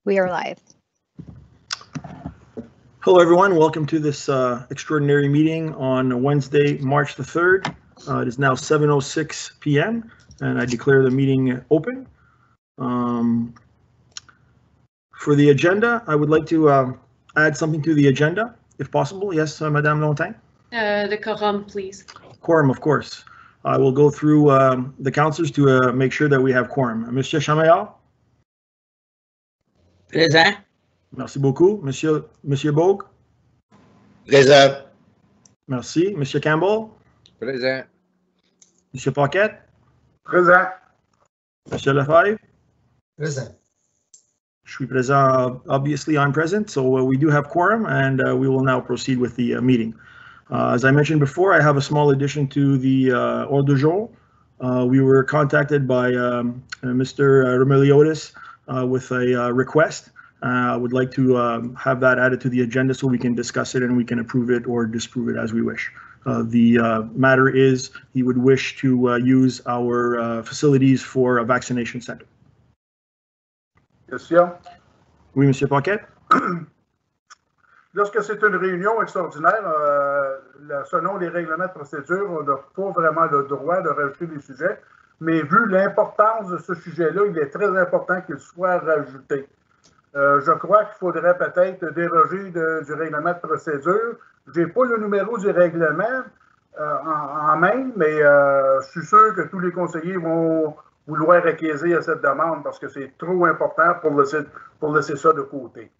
We are live. Hello, everyone. Welcome to this extraordinary meeting on Wednesday, March the 3rd. It is now 7:06 p.m. and I declare the meeting open. For the agenda, I would like to add something to the agenda, if possible. Yes, Madame Lontain? The quorum, please. Quorum, of course. I will go through the councillors to make sure that we have quorum. Monsieur Chamayal? Présent. Merci beaucoup. Monsieur Bogue? Présent. Merci. Monsieur Campbell? Présent. Monsieur Paquette? Présent. Monsieur Lefebvre? Présent. Je suis présent. Obviously, I'm present, so we do have quorum, and we will now proceed with the meeting. As I mentioned before, I have a small addition to the ordre du jour. We were contacted by Mr. Remiliotis with a request. I would like to have that added to the agenda so we can discuss it and we can approve it or disapprove it as we wish. The matter is he would wish to use our facilities for a vaccination center. Question? Oui, Monsieur Paquette? Lorsque c'est une réunion extraordinaire, selon les règlements de procédure, on n'a pas vraiment le droit de rajouter des sujets, mais vu l'importance de ce sujet-là, il est très important qu'il soit rajouté. Je crois qu'il faudrait peut-être déroger du règlement de procédure. Je n'ai pas le numéro du règlement en main, mais je suis sûr que tous les conseillers vont vouloir acquiescer à cette demande parce que c'est trop important pour laisser ça de côté.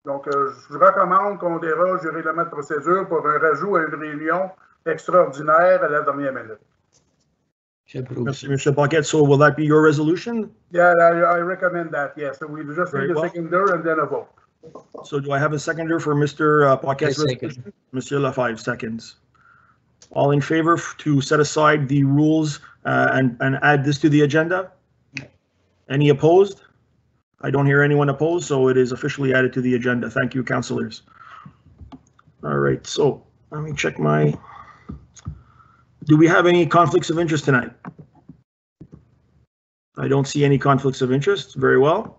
Donc, je recommande qu'on déroge du règlement de procédure pour un rajout à une réunion extraordinaire à la dernière minute. Merci, Mr. Paquette. So will that be your resolution? Yeah, I recommend that, yes. So we just Very need a well. seconder and then a vote. So do I have a seconder for Mr. Paquette's resolution? Monsieur Lefebvre seconds. All in favor to set aside the rules and add this to the agenda? Any opposed? I don't hear anyone opposed, so it is officially added to the agenda. Thank you, councillors. All right, so let me check my... Do we have any conflicts of interest tonight? I don't see any conflicts of interest. Very well.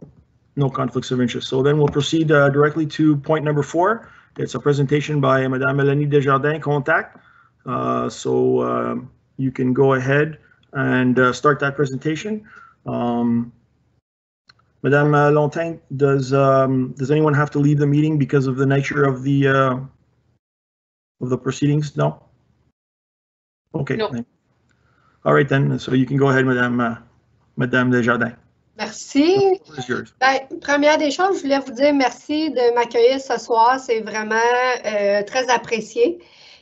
No conflicts of interest. So then we'll proceed directly to point number 4. It's a presentation by Madame Mélanie Desjardins, Contact. So you can go ahead and start that presentation. Madame Lontain, does anyone have to leave the meeting because of the nature of the proceedings? No? Okay. No. All right then. So you can go ahead, Madame Desjardins. Merci. Ben, première des choses, je voulais vous dire merci de m'accueillir ce soir. C'est vraiment très apprécié.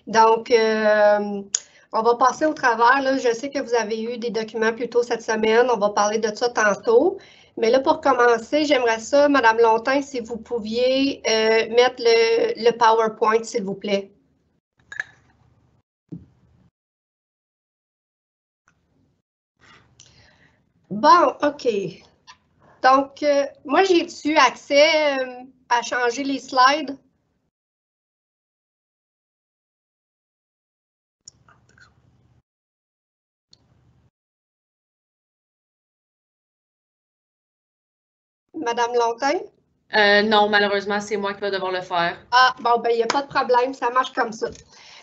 Donc, on va passer au travers. Là. Je sais que vous avez eu des documents plus tôt cette semaine. On va parler de ça tantôt. Mais là, pour commencer, j'aimerais ça, Madame Lontain, si vous pouviez mettre le PowerPoint, s'il vous plaît. Bon, OK. Donc, moi, j'ai-tu accès à changer les slides? Madame Lontain? Non, malheureusement, c'est moi qui vais devoir le faire. Ah, bon, ben, il n'y a pas de problème, ça marche comme ça.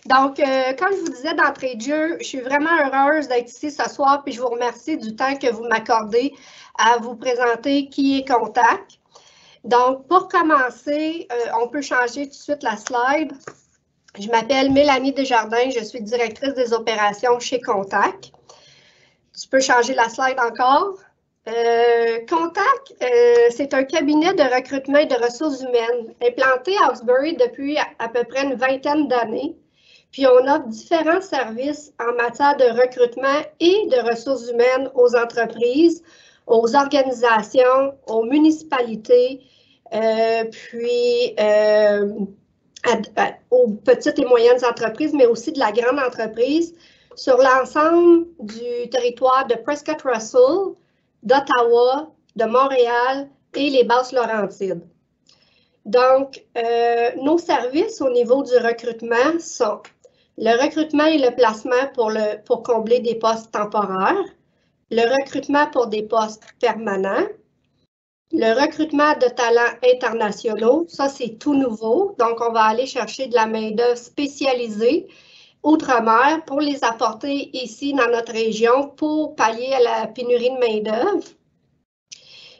Donc, comme je vous disais d'entrée de jeu, je suis vraiment heureuse d'être ici ce soir, puis je vous remercie du temps que vous m'accordez à vous présenter qui est Contact. Donc, pour commencer, on peut changer tout de suite la slide. Je m'appelle Mélanie Desjardins, je suis directrice des opérations chez Contact. Tu peux changer la slide encore. Contact, c'est un cabinet de recrutement et de ressources humaines implanté à Hawkesbury depuis à peu près une vingtaine d'années. Puis on offre différents services en matière de recrutement et de ressources humaines aux entreprises, aux organisations, aux municipalités, puis aux petites et moyennes entreprises, mais aussi de la grande entreprise sur l'ensemble du territoire de Prescott-Russell, d'Ottawa, de Montréal et les Basses-Laurentides. Donc, nos services au niveau du recrutement sont le recrutement et le placement pour combler des postes temporaires, le recrutement pour des postes permanents, le recrutement de talents internationaux, ça c'est tout nouveau, donc on va aller chercher de la main-d'œuvre spécialisée outre-mer pour les apporter ici dans notre région pour pallier à la pénurie de main-d'œuvre.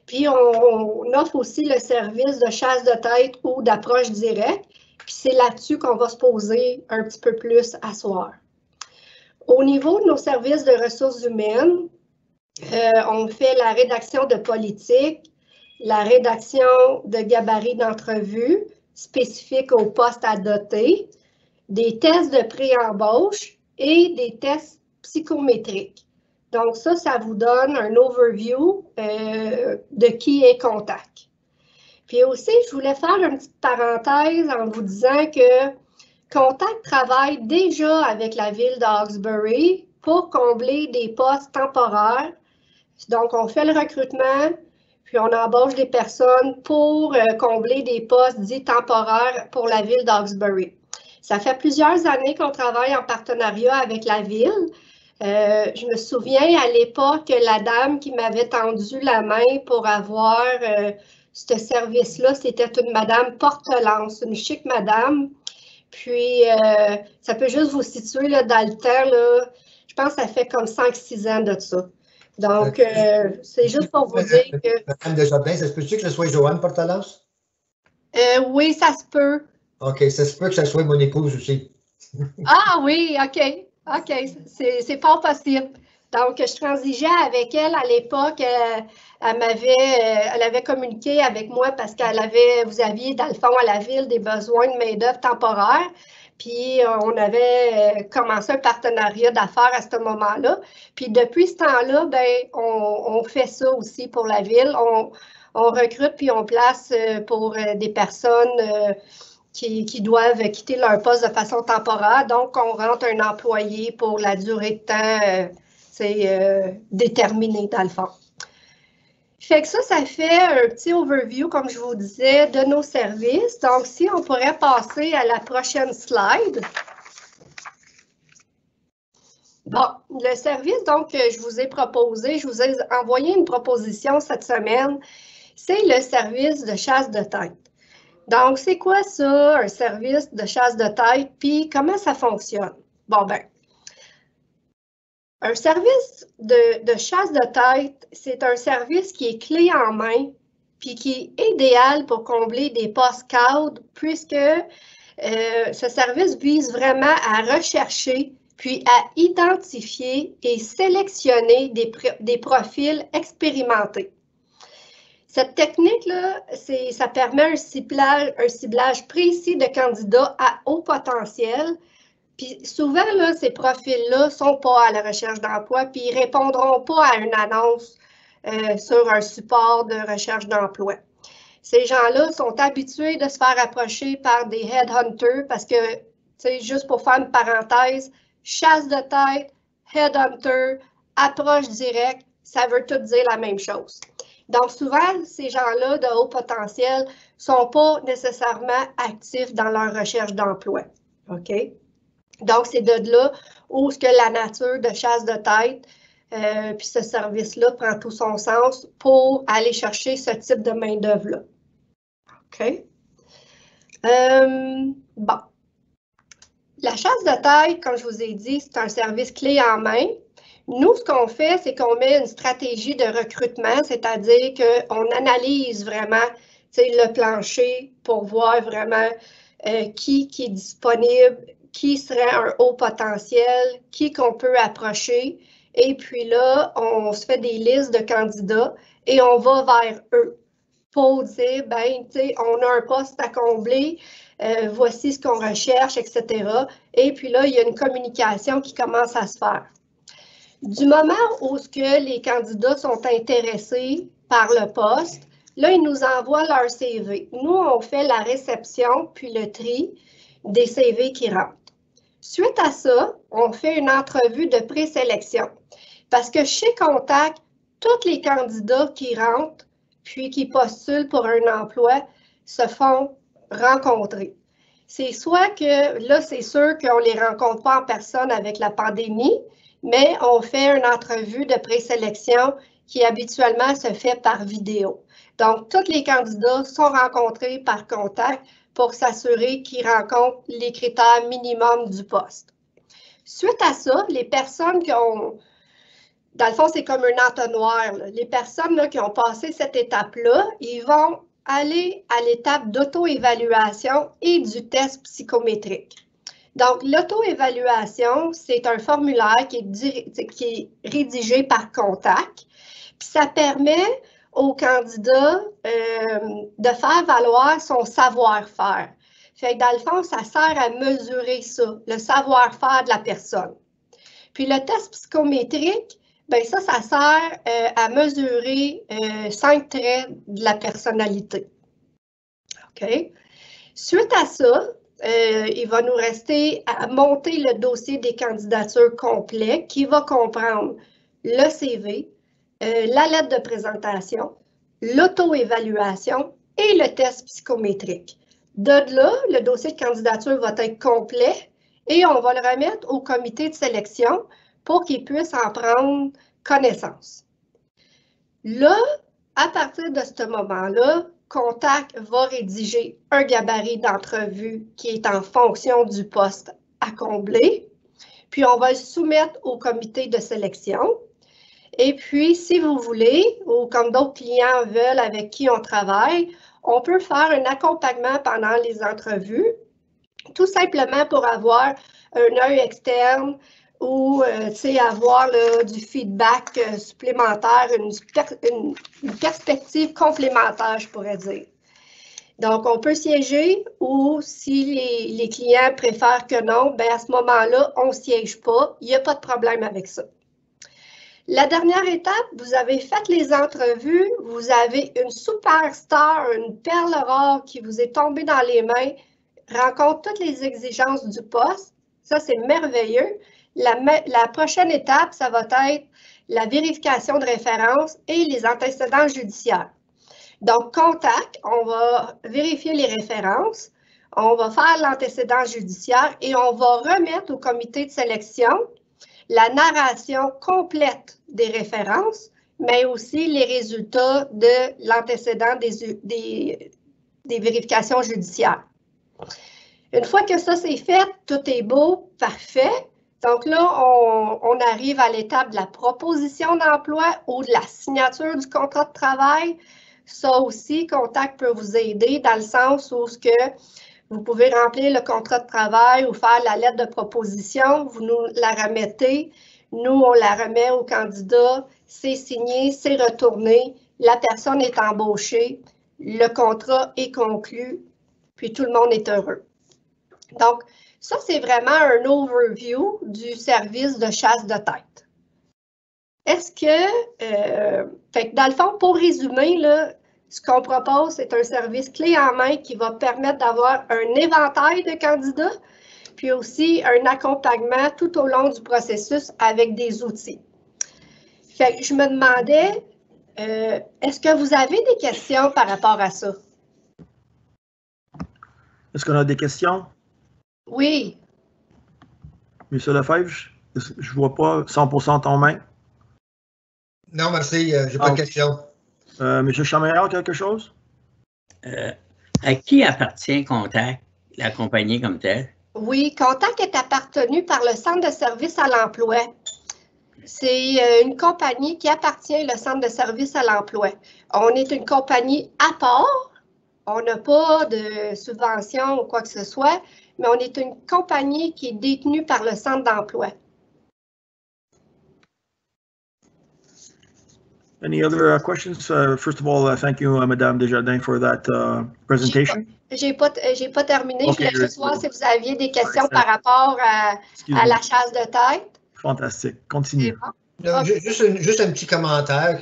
Puis on offre aussi le service de chasse de tête ou d'approche directe, puis c'est là-dessus qu'on va se poser un petit peu plus à soir. Au niveau de nos services de ressources humaines, on fait la rédaction de politique, la rédaction de gabarits d'entrevue spécifiques aux postes à doter, des tests de pré-embauche et des tests psychométriques. Donc ça vous donne un overview de qui est Contact. Puis aussi, je voulais faire une petite parenthèse en vous disant que Contact travaille déjà avec la ville d'Hawkesbury pour combler des postes temporaires. Donc, on fait le recrutement, puis on embauche des personnes pour combler des postes dits temporaires pour la ville d'Hawkesbury. Ça fait plusieurs années qu'on travaille en partenariat avec la ville. Je me souviens à l'époque, la dame qui m'avait tendu la main pour avoir ce service-là, c'était une madame Portelance, une chic madame. Puis, ça peut juste vous situer là, dans le temps, là, je pense que ça fait comme 5-6 ans de ça. Donc, c'est juste pour vous dire que… Madame Desjardins, ça se peut-tu que ce soit Joanne Portelance? Oui, ça se peut. OK, ça se peut que ce soit mon épouse aussi. Ah oui, OK. OK, c'est fort possible. Donc, je transigeais avec elle à l'époque. Elle avait communiqué avec moi parce vous aviez, dans le fond, à la ville, des besoins de main-d'œuvre temporaire. Puis, on avait commencé un partenariat d'affaires à ce moment-là. Puis, depuis ce temps-là, ben, on fait ça aussi pour la ville. On recrute puis on place pour des personnes qui doivent quitter leur poste de façon temporaire. Donc, on rentre un employé pour la durée de temps déterminée, dans le fond. Fait que ça fait un petit overview, comme je vous disais, de nos services. Donc, si on pourrait passer à la prochaine slide. Bon, le service donc que je vous ai proposé, je vous ai envoyé une proposition cette semaine, c'est le service de chasse de tête. Donc, c'est quoi ça, un service de chasse de tête, puis comment ça fonctionne? Bon, ben, un service de chasse de tête, c'est un service qui est clé en main, puis qui est idéal pour combler des postes cadres, puisque ce service vise vraiment à rechercher, puis à identifier et sélectionner des profils expérimentés. Cette technique-là, ça permet un ciblage précis de candidats à haut potentiel. Puis souvent, là, ces profils-là ne sont pas à la recherche d'emploi, puis ils ne répondront pas à une annonce sur un support de recherche d'emploi. Ces gens-là sont habitués de se faire approcher par des headhunters parce que, tu sais, juste pour faire une parenthèse, chasse de tête, headhunter, approche directe, ça veut tout dire la même chose. Donc, souvent, ces gens-là de haut potentiel ne sont pas nécessairement actifs dans leur recherche d'emploi. OK? Donc, c'est de là où ce que la nature de chasse de tête, puis ce service-là prend tout son sens pour aller chercher ce type de main-d'œuvre-là. OK? Bon. La chasse de tête, comme je vous ai dit, c'est un service clé en main. Nous, ce qu'on fait, c'est qu'on met une stratégie de recrutement, c'est-à-dire qu'on analyse vraiment le plancher pour voir vraiment qui est disponible, qui serait un haut potentiel, qui qu'on peut approcher. Et puis là, on se fait des listes de candidats et on va vers eux pour dire, ben, tu sais, on a un poste à combler, voici ce qu'on recherche, etc. Et puis là, il y a une communication qui commence à se faire. Du moment où les candidats sont intéressés par le poste, là, ils nous envoient leur CV. Nous, on fait la réception puis le tri des CV qui rentrent. Suite à ça, on fait une entrevue de présélection. Parce que chez Contact, tous les candidats qui rentrent puis qui postulent pour un emploi se font rencontrer. c'est soit que là, c'est sûr qu'on ne les rencontre pas en personne avec la pandémie, mais on fait une entrevue de présélection qui habituellement se fait par vidéo. Donc, tous les candidats sont rencontrés par contact pour s'assurer qu'ils rencontrent les critères minimums du poste. Suite à ça, les personnes qui ont, dans le fond, c'est comme un entonnoir, là. Les personnes là, qui ont passé cette étape-là, ils vont aller à l'étape d'auto-évaluation et du test psychométrique. Donc, l'auto-évaluation, c'est un formulaire qui est rédigé par contact, puis ça permet au candidat de faire valoir son savoir-faire. Fait que dans le fond, ça sert à mesurer ça, le savoir-faire de la personne. Puis le test psychométrique, bien ça sert à mesurer 5 traits de la personnalité. OK? Suite à ça, il va nous rester à monter le dossier des candidatures complet qui va comprendre le CV, la lettre de présentation, l'auto-évaluation et le test psychométrique. De là, le dossier de candidature va être complet et on va le remettre au comité de sélection pour qu'il puisse en prendre connaissance. Là, à partir de ce moment-là, Contact va rédiger un gabarit d'entrevue qui est en fonction du poste à combler, puis on va le soumettre au comité de sélection. Et puis, si vous voulez, ou comme d'autres clients veulent avec qui on travaille, on peut faire un accompagnement pendant les entrevues, tout simplement pour avoir un œil externe ou avoir là, du feedback supplémentaire, une perspective complémentaire, je pourrais dire. Donc, on peut siéger ou si les clients préfèrent que non, bien à ce moment-là, on ne siège pas. Il n'y a pas de problème avec ça. La dernière étape, vous avez fait les entrevues, vous avez une superstar, une perle rare qui vous est tombée dans les mains, rencontre toutes les exigences du poste. Ça, c'est merveilleux. La prochaine étape, ça va être la vérification de référence et les antécédents judiciaires. Donc, Contact, on va vérifier les références, on va faire l'antécédent judiciaire et on va remettre au comité de sélection la narration complète des références, mais aussi les résultats de l'antécédent des vérifications judiciaires. Une fois que ça c'est fait, tout est beau, parfait. Donc là, on arrive à l'étape de la proposition d'emploi ou de la signature du contrat de travail. Ça aussi, Contact peut vous aider dans le sens où vous pouvez remplir le contrat de travail ou faire la lettre de proposition, vous nous la remettez, nous, on la remet au candidat, c'est signé, c'est retourné, la personne est embauchée, le contrat est conclu, puis tout le monde est heureux. Donc, ça, c'est vraiment un overview du service de chasse de tête. Est-ce que, dans le fond, pour résumer, là, ce qu'on propose, c'est un service clé en main qui va permettre d'avoir un éventail de candidats, puis aussi un accompagnement tout au long du processus avec des outils. Fait que je me demandais, est-ce que vous avez des questions par rapport à ça? Est-ce qu'on a des questions? Oui. Monsieur Lefebvre, je ne vois pas 100% ton main. Non, merci, je n'ai pas de questions. Monsieur Chaméral, quelque chose? À qui appartient Contact, la compagnie comme telle? Oui, Contact est appartenu par le Centre de service à l'emploi. C'est une compagnie qui appartient au Centre de service à l'emploi. On est une compagnie à part. On n'a pas de subvention ou quoi que ce soit, mais on est une compagnie qui est détenue par le Centre d'emploi. Any other questions? First of all, thank you, Madame Desjardins, for that presentation. J'ai pas terminé. Okay, je voulais juste voir si vous aviez des questions par rapport à la chasse de tête. Fantastique. Continue. Bon. Juste un petit commentaire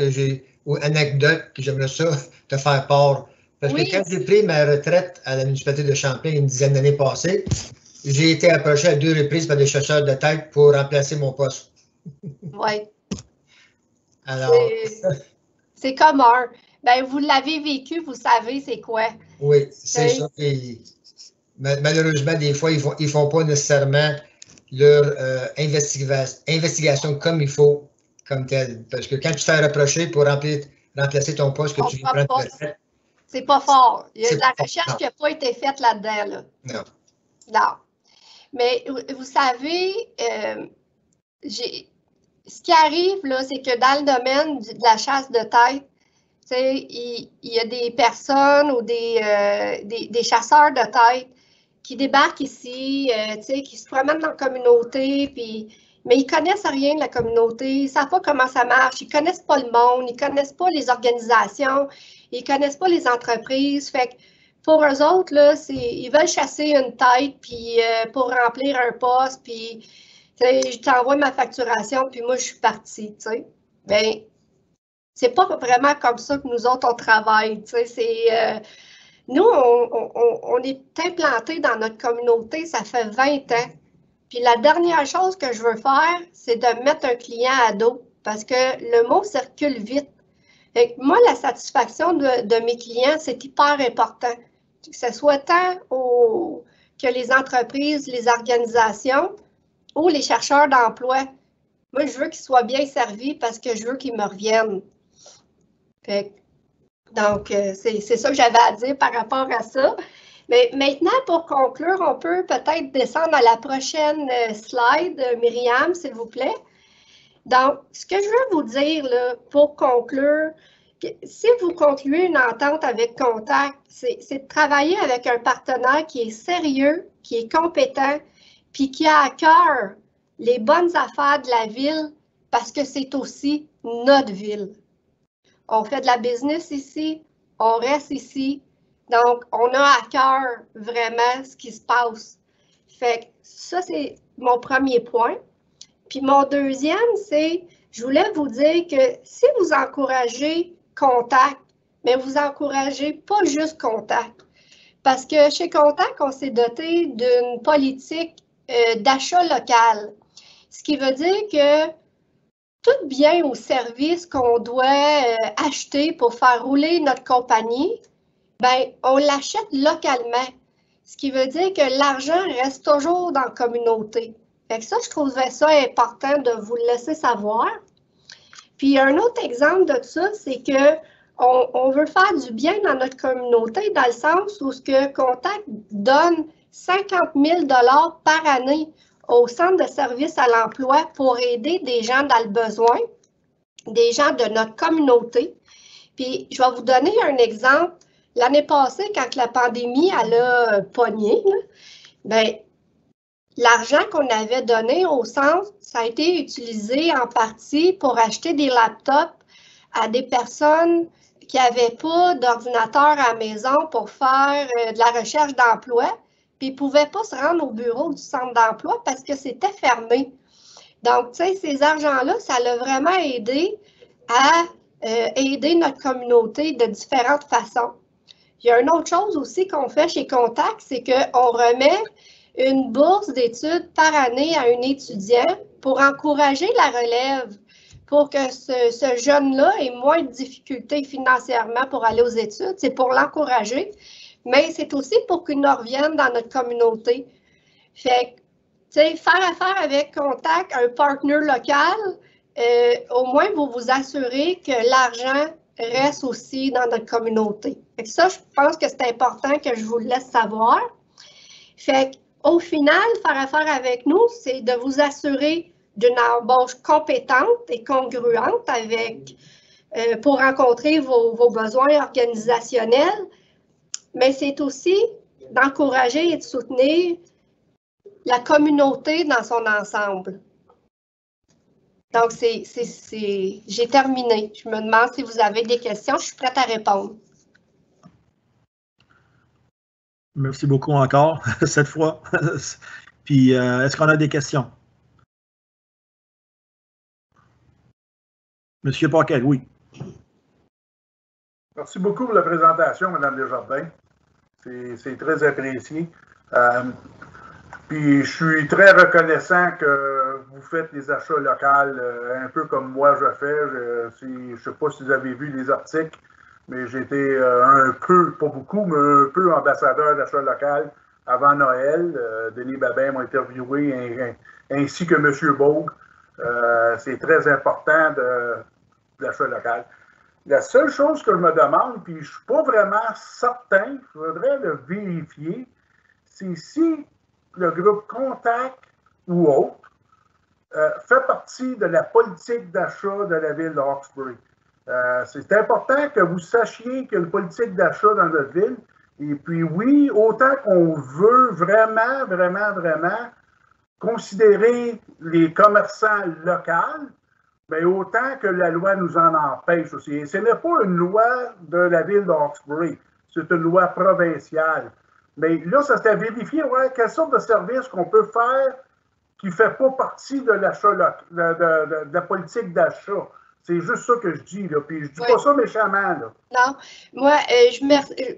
ou anecdote que j'aimerais ça te faire part. Parce que quand j'ai pris ma retraite à la municipalité de Champlain une dizaine d'années passées, j'ai été approché à 2 reprises par des chasseurs de tête pour remplacer mon poste. Oui. Alors. C'est commun. Ben, vous l'avez vécu, vous savez c'est quoi. Oui, c'est ça. Et malheureusement, des fois, ils ne font pas nécessairement leur investigation comme il faut, comme tel. Parce que quand tu te fais reprocher pour remplacer ton poste que tu viens prendre ta retraite, c'est pas fort. Il y a de la recherche qui n'a pas été faite là-dedans. Là. Non. Non. Mais vous savez, ce qui arrive, là, c'est que dans le domaine de la chasse de tête, il y a des personnes ou des chasseurs de tête qui débarquent ici, qui se promènent dans la communauté, mais ils ne connaissent rien de la communauté, ils ne savent pas comment ça marche, ils ne connaissent pas le monde, ils ne connaissent pas les organisations, ils ne connaissent pas les entreprises. Fait que pour eux autres, là, ils veulent chasser une tête puis, pour remplir un poste, puis je t'envoie ma facturation, puis moi, je suis partie. Bien, c'est pas vraiment comme ça que nous autres, on travaille. Nous, on est implantés dans notre communauté, ça fait 20 ans. Puis la dernière chose que je veux faire, c'est de mettre un client à dos parce que le mot circule vite. Fait que moi, la satisfaction de mes clients, c'est hyper important. Que ce soit tant que les entreprises, les organisations ou les chercheurs d'emploi. Moi, je veux qu'ils soient bien servis parce que je veux qu'ils me reviennent. Fait que, donc, c'est ça que j'avais à dire par rapport à ça. Mais maintenant, pour conclure, on peut peut-être descendre à la prochaine slide, Myriam, s'il vous plaît. Donc, ce que je veux vous dire là, pour conclure, si vous concluez une entente avec Contact, c'est de travailler avec un partenaire qui est sérieux, qui est compétent, puis qui a à cœur les bonnes affaires de la ville parce que c'est aussi notre ville. On fait de la business ici, on reste ici. Donc, on a à cœur vraiment ce qui se passe. Fait que ça, c'est mon premier point. Puis mon deuxième, c'est, je voulais vous dire que si vous encouragez Contact, mais vous encouragez pas juste Contact. Parce que chez Contact, on s'est doté d'une politique d'achat local. Ce qui veut dire que tout bien ou service qu'on doit acheter pour faire rouler notre compagnie, bien, on l'achète localement. Ce qui veut dire que l'argent reste toujours dans la communauté. Fait que ça, je trouvais ça important de vous le laisser savoir. Puis, un autre exemple de ça, c'est qu'on veut faire du bien dans notre communauté dans le sens où ce que Contact donne 50 000 $ par année au centre de service à l'emploi pour aider des gens dans le besoin, des gens de notre communauté. Puis, je vais vous donner un exemple. L'année passée, quand la pandémie elle a pogné, bien, l'argent qu'on avait donné au centre, ça a été utilisé en partie pour acheter des laptops à des personnes qui n'avaient pas d'ordinateur à la maison pour faire de la recherche d'emploi, puis ils ne pouvaient pas se rendre au bureau du centre d'emploi parce que c'était fermé. Donc, tu sais, ces argents-là, ça l'a vraiment aidé à aider notre communauté de différentes façons. Il y a une autre chose aussi qu'on fait chez Contact, c'est qu'on remet une bourse d'études par année à un étudiant pour encourager la relève, pour que ce jeune-là ait moins de difficultés financièrement pour aller aux études. C'est pour l'encourager, mais c'est aussi pour qu'il nous revienne dans notre communauté. Fait que, tu sais, faire affaire avec Contact, un partenaire local, au moins vous vous assurez que l'argent reste aussi dans notre communauté. Fait que ça, je pense que c'est important que je vous le laisse savoir. Fait qu'au final, faire affaire avec nous, c'est de vous assurer d'une embauche compétente et congruente avec, pour rencontrer vos besoins organisationnels, mais c'est aussi d'encourager et de soutenir la communauté dans son ensemble. Donc, j'ai terminé. Je me demande si vous avez des questions. Je suis prête à répondre. Merci beaucoup encore, cette fois. Puis, est-ce qu'on a des questions? Monsieur Paquette, oui. Merci beaucoup pour la présentation, Mme Desjardins. C'est très apprécié. Puis, je suis très reconnaissant que vous faites les achats locaux, un peu comme moi je fais. Je ne sais pas si vous avez vu les articles, mais j'ai été un peu, pas beaucoup, mais un peu ambassadeur d'achat local avant Noël. Denis Babin m'a interviewé ainsi que M. Bogue. C'est très important de l'achat local. La seule chose que je me demande, puis je ne suis pas vraiment certain, je voudrais le vérifier, c'est si le groupe Contact ou autre fait partie de la politique d'achat de la ville de Hawkesbury. C'est important que vous sachiez qu'il y a une politique d'achat dans notre ville. Et puis oui, autant qu'on veut vraiment considérer les commerçants locaux, mais autant que la loi nous en empêche aussi. Et ce n'est pas une loi de la ville de Hawkesbury, c'est une loi provinciale. Mais là, ça s'est vérifié, ouais, quelle sorte de service qu'on peut faire qui ne fait pas partie de l'achat, de la politique d'achat. C'est juste ça que je dis, là. Puis je dis pas ça méchamment, là. Non. Moi,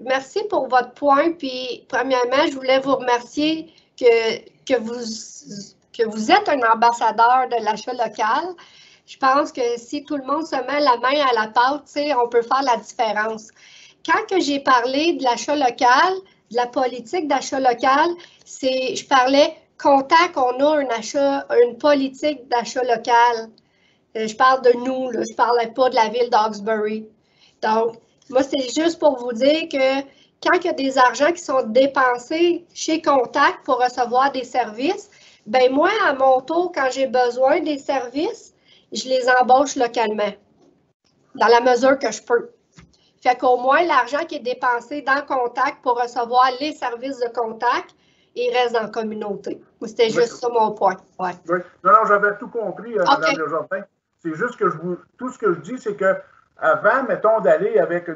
merci pour votre point. Puis, premièrement, je voulais vous remercier que vous êtes un ambassadeur de l'achat local. Je pense que si tout le monde se met la main à la pâte, on peut faire la différence. Quand que j'ai parlé de l'achat local, de la politique d'achat local, je parlais Contact, on a une politique d'achat local. Je parle de nous, là, je ne parlais pas de la ville d'Hawkesbury. Donc, moi, c'est juste pour vous dire que quand il y a des argents qui sont dépensés chez Contact pour recevoir des services, bien moi, à mon tour, quand j'ai besoin des services, je les embauche localement, dans la mesure que je peux. Fait qu'au moins, l'argent qui est dépensé dans Contact pour recevoir les services de Contact, il reste dans la communauté. C'était juste ça mon point. Ouais. Oui. Non, j'avais tout compris, Mme Desjardins. C'est juste que tout ce que je dis, c'est que avant, mettons, d'aller avec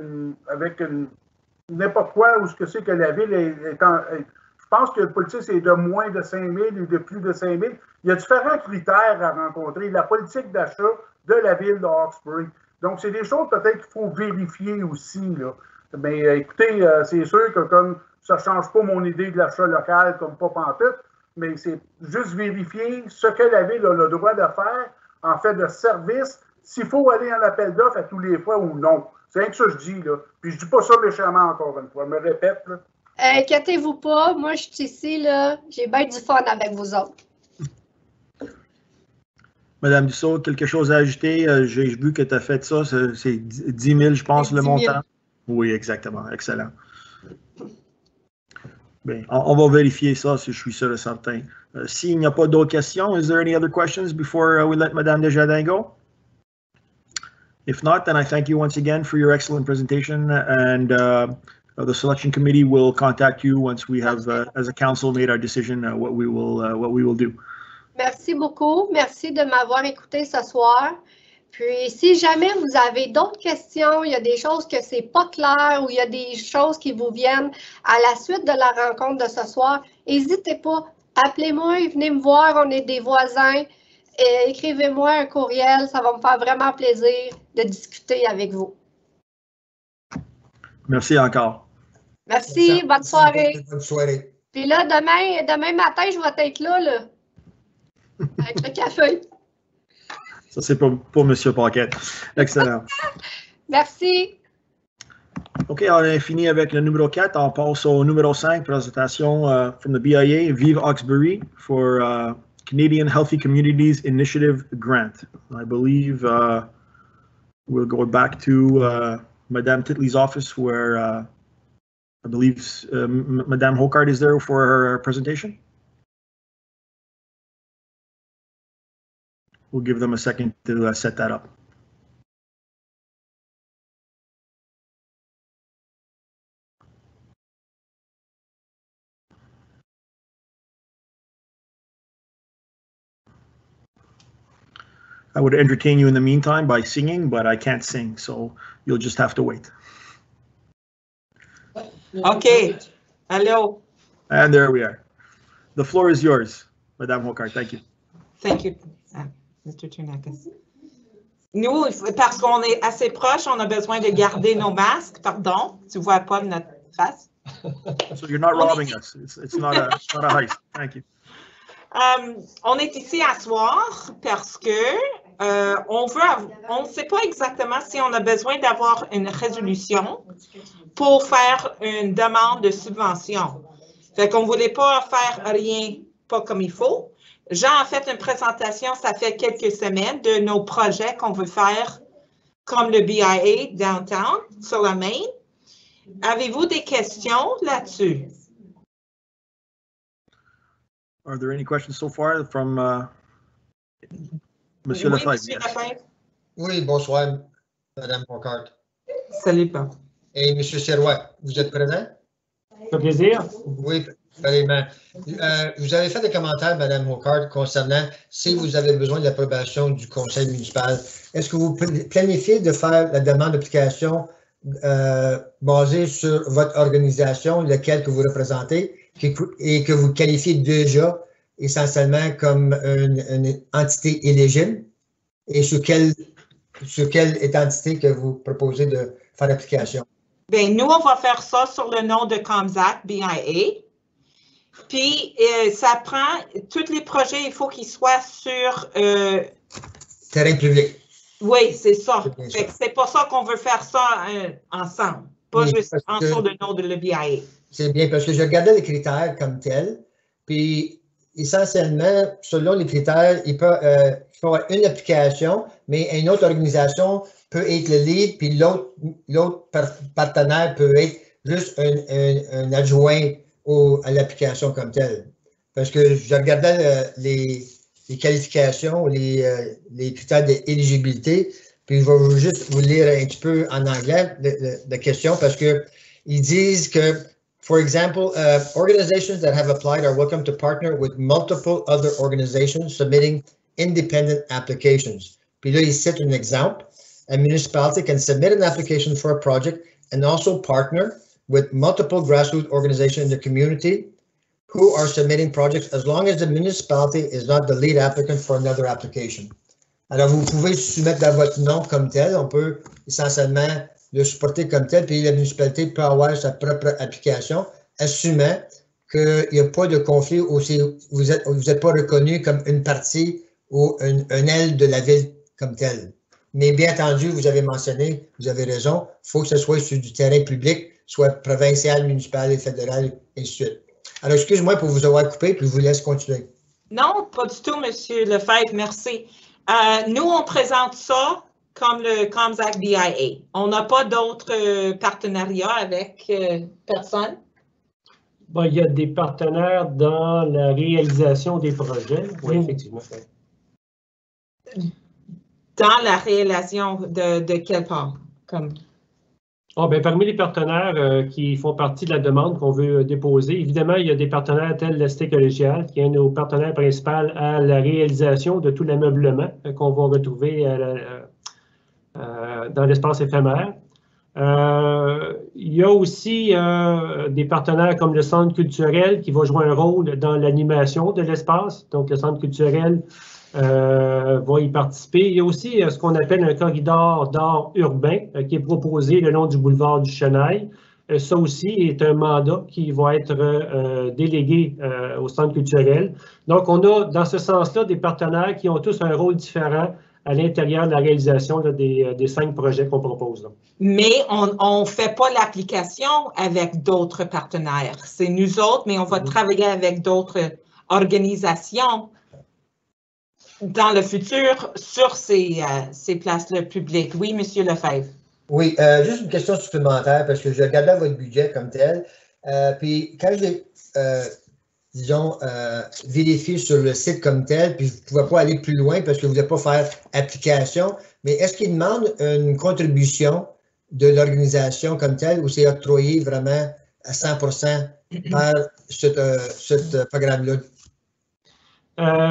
n'importe quoi ou ce que c'est que la ville est en. Je pense que le politique, c'est de moins de 5 000 ou de plus de 5 000. Il y a différents critères à rencontrer. La politique d'achat de la ville de Hawkesbury. Donc, c'est des choses peut-être qu'il faut vérifier aussi, là. Mais écoutez, c'est sûr que comme ça ne change pas mon idée de l'achat local comme pas pantoute, mais c'est juste vérifier ce que la ville a le droit de faire en fait de service, s'il faut aller en appel d'offres à tous les fois ou non. C'est rien que ça que je dis, là. Puis je dis pas ça méchamment encore une fois. Je me répète, là. Inquiétez-vous pas, moi je suis ici, là. J'ai bien du fun avec vous autres. Madame Dussault, quelque chose à ajouter? J'ai vu que tu as fait ça, c'est 10 000, je pense, le montant. Oui, exactement. Excellent. Bien, on va vérifier ça si je suis sûr et certain. S'il n'y a pas d'autres questions, is there any other questions before we let Madame Desjardins go? If not, then I thank you once again for your excellent presentation, and the selection committee will contact you once we have, as a council, made our decision what we will do. Merci beaucoup. Merci de m'avoir écouté ce soir. Puis, si jamais vous avez d'autres questions, il y a des choses que c'est pas clair ou il y a des choses qui vous viennent à la suite de la rencontre de ce soir, n'hésitez pas. Appelez-moi, venez me voir, on est des voisins. Écrivez-moi un courriel, ça va me faire vraiment plaisir de discuter avec vous. Merci encore. Merci, bonne soirée. Bonne soirée. Puis là, demain matin, je vais être là, avec le café. Ça, c'est pour M. Paquette. Excellent. Merci. OK, on a fini avec le numéro 4. On passe au numéro 5, présentation from the BIA, Vive Hawkesbury, for Canadian Healthy Communities Initiative Grant. I believe we'll go back to Madame Titley's office where I believe Madame Hocard is there for her presentation. We'll give them a second to set that up. I would entertain you in the meantime by singing, but I can't sing, so you'll just have to wait. Okay. Hello. And there we are. The floor is yours, Madame Hocard. Thank you. Thank you, Mr. Ternakis. Nous, parce qu'on est assez proche, on a besoin de garder nos masques. Pardon, tu vois pas notre face. So you're not robbing us. It's not a heist. Thank you. On est ici à soir parce que on ne sait pas exactement si on a besoin d'avoir une résolution pour faire une demande de subvention. Fait qu'on ne voulait pas faire rien pas comme il faut. Jean a fait une présentation, ça fait quelques semaines, de nos projets qu'on veut faire comme le BIA Downtown sur la Main. Avez-vous des questions là-dessus? Are there any questions so far from Monsieur Oui, Lefebvre? Monsieur Yes. Lefebvre. Oui, bonsoir, Madame Hockhart. Salut, Paul. Et Monsieur Sirois, vous êtes présent? Un plaisir. Oui, absolument. Vous avez fait des commentaires, Madame Hockhart, concernant si vous avez besoin de l'approbation du conseil municipal. Est-ce que vous planifiez de faire la demande d'application basée sur votre organisation, laquelle que vous représentez, et que vous qualifiez déjà essentiellement comme une entité éligible? Et sur quelle entité que vous proposez de faire l'application? Bien, nous, on va faire ça sur le nom de Comsac BIA. Puis, ça prend, tous les projets, il faut qu'ils soient sur... Terrain public. Oui, c'est ça. C'est C'est pour ça qu'on veut faire ça ensemble, pas Oui, juste parce sur que- le nom de le BIA. C'est bien, parce que je regardais les critères comme tels, puis essentiellement, selon les critères, il peut y avoir une application, mais une autre organisation peut être le lead, puis l'autre partenaire peut être juste un adjoint à l'application comme telle. Parce que je regardais les qualifications, les critères d'éligibilité, puis je vais juste vous lire un petit peu en anglais la question, parce que ils disent que, for example, organizations that have applied are welcome to partner with multiple other organizations submitting independent applications. Puis là, ils citent un exemple. A municipality can submit an application for a project and also partner with multiple grassroots organizations in the community who are submitting projects as long as the municipality is not the lead applicant for another application. Alors, vous pouvez soumettre dans votre nom comme tel. On peut essentiellement le supporter comme tel, puis la municipalité peut avoir sa propre application, assumant qu'il n'y a pas de conflit ou si vous n'êtes pas reconnu comme une partie ou un aile de la ville comme telle. Mais bien entendu, vous avez mentionné, vous avez raison, il faut que ce soit sur du terrain public, soit provincial, municipal et fédéral, et ainsi de suite. Alors, excuse-moi pour vous avoir coupé, puis je vous laisse continuer. Non, pas du tout, M. Lefebvre, merci. Nous, on présente ça comme le Comsac BIA. On n'a pas d'autres partenariats avec personne. Bon, il y a des partenaires dans la réalisation des projets. Oui, effectivement. Dans la réalisation de quelle part? Comme... Oh, ben, parmi les partenaires qui font partie de la demande qu'on veut déposer, évidemment, il y a des partenaires tels la Cité collégiale, qui est un de nos partenaires principaux à la réalisation de tout l'ameublement qu'on va retrouver dans l'espace éphémère. Il y a aussi des partenaires comme le Centre culturel qui va jouer un rôle dans l'animation de l'espace. Donc, le Centre culturel va y participer. Il y a aussi ce qu'on appelle un corridor d'art urbain qui est proposé le long du boulevard du Chenail. Ça aussi est un mandat qui va être délégué au Centre culturel. Donc, on a dans ce sens-là des partenaires qui ont tous un rôle différent à l'intérieur de la réalisation là, des 5 projets qu'on propose. Là. Mais on ne fait pas l'application avec d'autres partenaires. C'est nous autres, mais on va travailler avec d'autres organisations dans le futur sur ces places-là publiques. Oui, M. Lefebvre. Oui, juste une question supplémentaire parce que je regardais votre budget comme tel. Puis quand j'ai, disons, vérifié sur le site comme tel, puis je ne pouvais pas aller plus loin parce que vous ne voulez pas faire application, mais est-ce qu'il demande une contribution de l'organisation comme telle ou c'est octroyé vraiment à 100% par ce programme-là?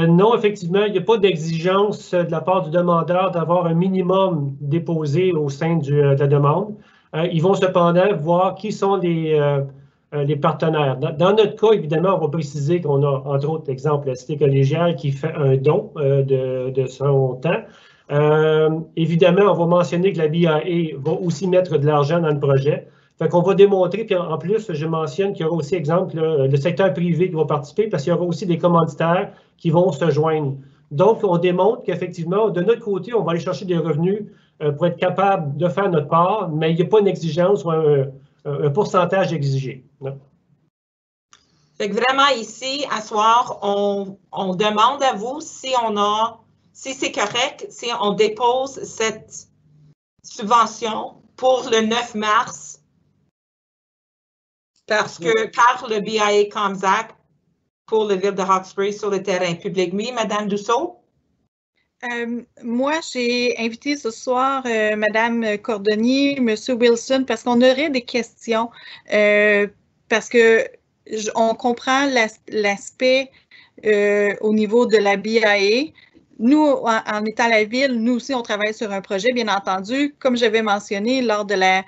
Non, effectivement, il n'y a pas d'exigence de la part du demandeur d'avoir un minimum déposé au sein de la demande. Ils vont cependant voir qui sont les partenaires. Dans notre cas, évidemment, on va préciser qu'on a, entre autres, exemple, la Cité collégiale qui fait un don de son temps. Évidemment, on va mentionner que la BIA va aussi mettre de l'argent dans le projet. Fait qu'on va démontrer, puis en plus, je mentionne qu'il y aura aussi, exemple, le secteur privé qui va participer parce qu'il y aura aussi des commanditaires qui vont se joindre. Donc, on démontre qu'effectivement, de notre côté, on va aller chercher des revenus pour être capable de faire notre part, mais il n'y a pas une exigence ou un pourcentage exigé. Non. Fait que vraiment ici, à soir, on demande à vous si c'est correct, si on dépose cette subvention pour le 9 mars, parce que par le BIA Comsac pour la ville de Hawkesbury sur le terrain public. Oui, Madame Dussault? Moi, j'ai invité ce soir Madame Cordonnier, Monsieur Wilson, parce qu'on aurait des questions, parce que on comprend l'aspect au niveau de la BIA. Nous, en étant la ville, nous aussi, on travaille sur un projet, bien entendu. Comme j'avais mentionné lors de la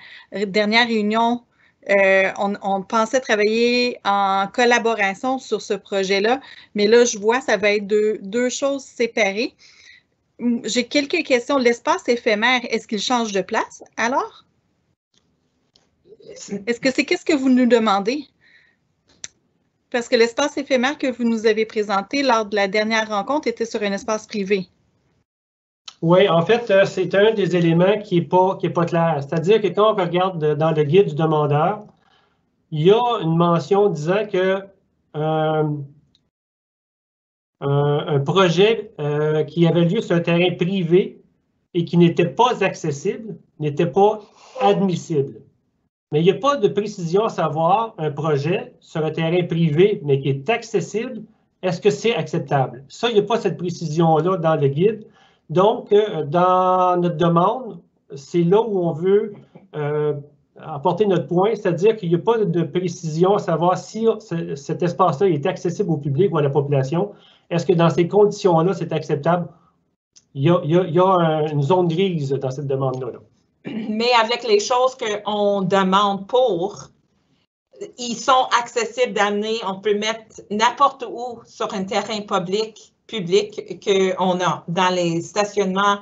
dernière réunion, on pensait travailler en collaboration sur ce projet-là, mais là, je vois, ça va être deux choses séparées. J'ai quelques questions. L'espace éphémère, est-ce qu'il change de place alors? Est-ce que c'est qu'est-ce que vous nous demandez? Parce que l'espace éphémère que vous nous avez présenté lors de la dernière rencontre était sur un espace privé. Oui, en fait, c'est un des éléments qui n'est pas clair. C'est-à-dire que quand on regarde dans le guide du demandeur, il y a une mention disant que un projet qui avait lieu sur un terrain privé et qui n'était pas accessible, n'était pas admissible. Mais il n'y a pas de précision à savoir un projet sur un terrain privé, mais qui est accessible, est-ce que c'est acceptable? Ça, il n'y a pas cette précision-là dans le guide. Donc, dans notre demande, c'est là où on veut apporter notre point, c'est-à-dire qu'il n'y a pas de précision à savoir si cet espace-là est accessible au public ou à la population. Est-ce que dans ces conditions-là, c'est acceptable? Il y a une zone grise dans cette demande-là. Mais avec les choses qu'on demande pour, ils sont accessibles d'amener, on peut mettre n'importe où sur un terrain public qu'on a, dans les stationnements,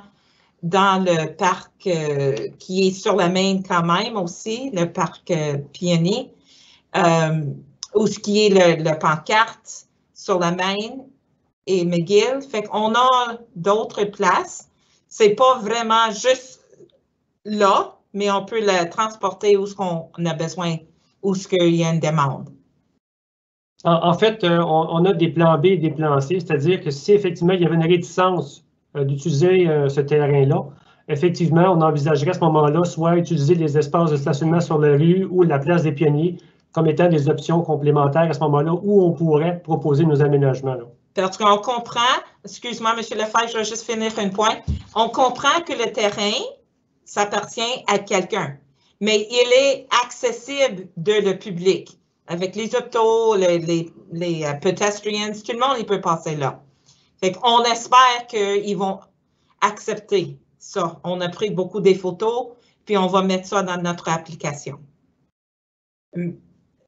dans le parc qui est sur la Main quand même aussi, le parc Peony, ou ce qui est le pancarte sur la Main et McGill. Fait qu'on a d'autres places. C'est pas vraiment juste là, mais on peut la transporter où on a besoin, où il y a une demande. En fait, on a des plans B et des plans C, c'est-à-dire que si effectivement il y avait une réticence d'utiliser ce terrain-là, effectivement, on envisagerait à ce moment-là soit utiliser les espaces de stationnement sur la rue ou la place des Pionniers comme étant des options complémentaires à ce moment-là où on pourrait proposer nos aménagements. Là. Parce qu'on comprend, excuse-moi, M. Lefebvre, je vais juste finir un point, on comprend que le terrain, ça appartient à quelqu'un, mais il est accessible de le public. Avec les autos, les pedestrians, tout le monde il peut passer là. Fait qu'on espère qu'ils vont accepter ça. On a pris beaucoup des photos, puis on va mettre ça dans notre application.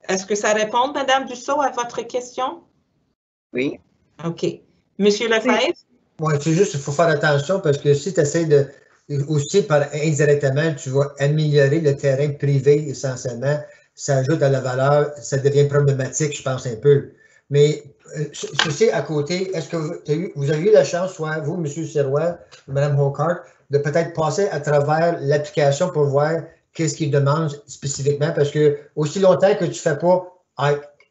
Est-ce que ça répond, Mme Dussault, à votre question? Oui. OK. Monsieur Lefebvre? Oui, c'est juste qu'il faut faire attention parce que si tu essaies de, aussi indirectement, tu vas améliorer le terrain privé essentiellement, ça ajoute à la valeur, ça devient problématique, je pense, un peu. Mais ceci à côté, est-ce que vous avez eu la chance, soit vous, M. Sirois, Mme Hawkart, de peut-être passer à travers l'application pour voir qu'est-ce qu'ils demandent spécifiquement? Parce que aussi longtemps que tu ne fais pas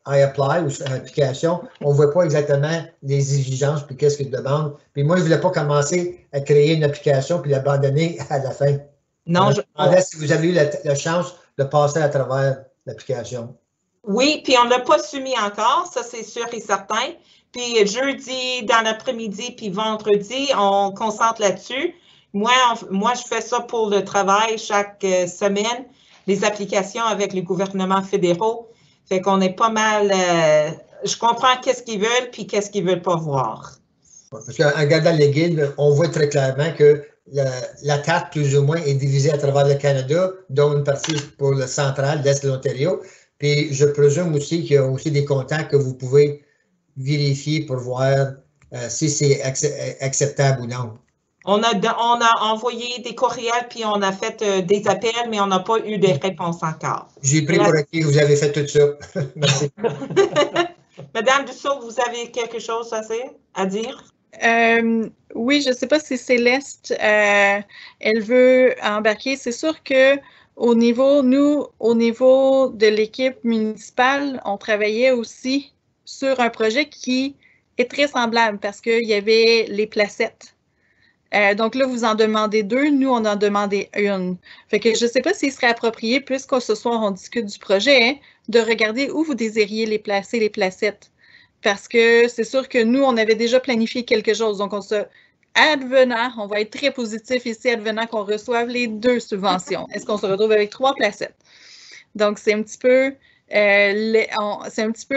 I apply ou application, on ne voit pas exactement les exigences puis qu'est-ce qu'ils demandent. Puis moi, je ne voulais pas commencer à créer une application puis l'abandonner à la fin. Non, je demandais si vous avez eu la chance de passer à travers l'application. Oui, puis on ne l'a pas soumis encore, ça c'est sûr et certain. Puis jeudi dans l'après-midi, puis vendredi, on concentre là-dessus. Moi, je fais ça pour le travail chaque semaine, les applications avec les gouvernements fédéraux. Fait qu'on est pas mal... je comprends qu'est-ce qu'ils veulent, puis qu'est-ce qu'ils ne veulent pas voir. Parce qu'en regardant les guides, on voit très clairement que la carte, plus ou moins, est divisée à travers le Canada, dont une partie pour le central, l'Est de l'Ontario. Puis je présume aussi qu'il y a aussi des contacts que vous pouvez vérifier pour voir si c'est acceptable ou non. On a envoyé des courriels, puis on a fait des appels, mais on n'a pas eu de réponse encore. J'ai pris pour acquis que vous avez fait tout ça. Merci. Madame Dussault, vous avez quelque chose à dire? Oui, je ne sais pas si Céleste, elle veut embarquer. C'est sûr que au niveau de l'équipe municipale, on travaillait aussi sur un projet qui est très semblable parce qu'il y avait les placettes. Donc là, vous en demandez 2, nous, on en demandait 1. Fait que je ne sais pas s'il serait approprié, puisqu'on ce soir, on discute du projet, hein, de regarder où vous désiriez les placer, les placettes. Parce que c'est sûr que nous, on avait déjà planifié quelque chose. Donc, advenant, on va être très positif ici, advenant qu'on reçoive les 2 subventions. Est-ce qu'on se retrouve avec 3 placettes? Donc, c'est un petit peu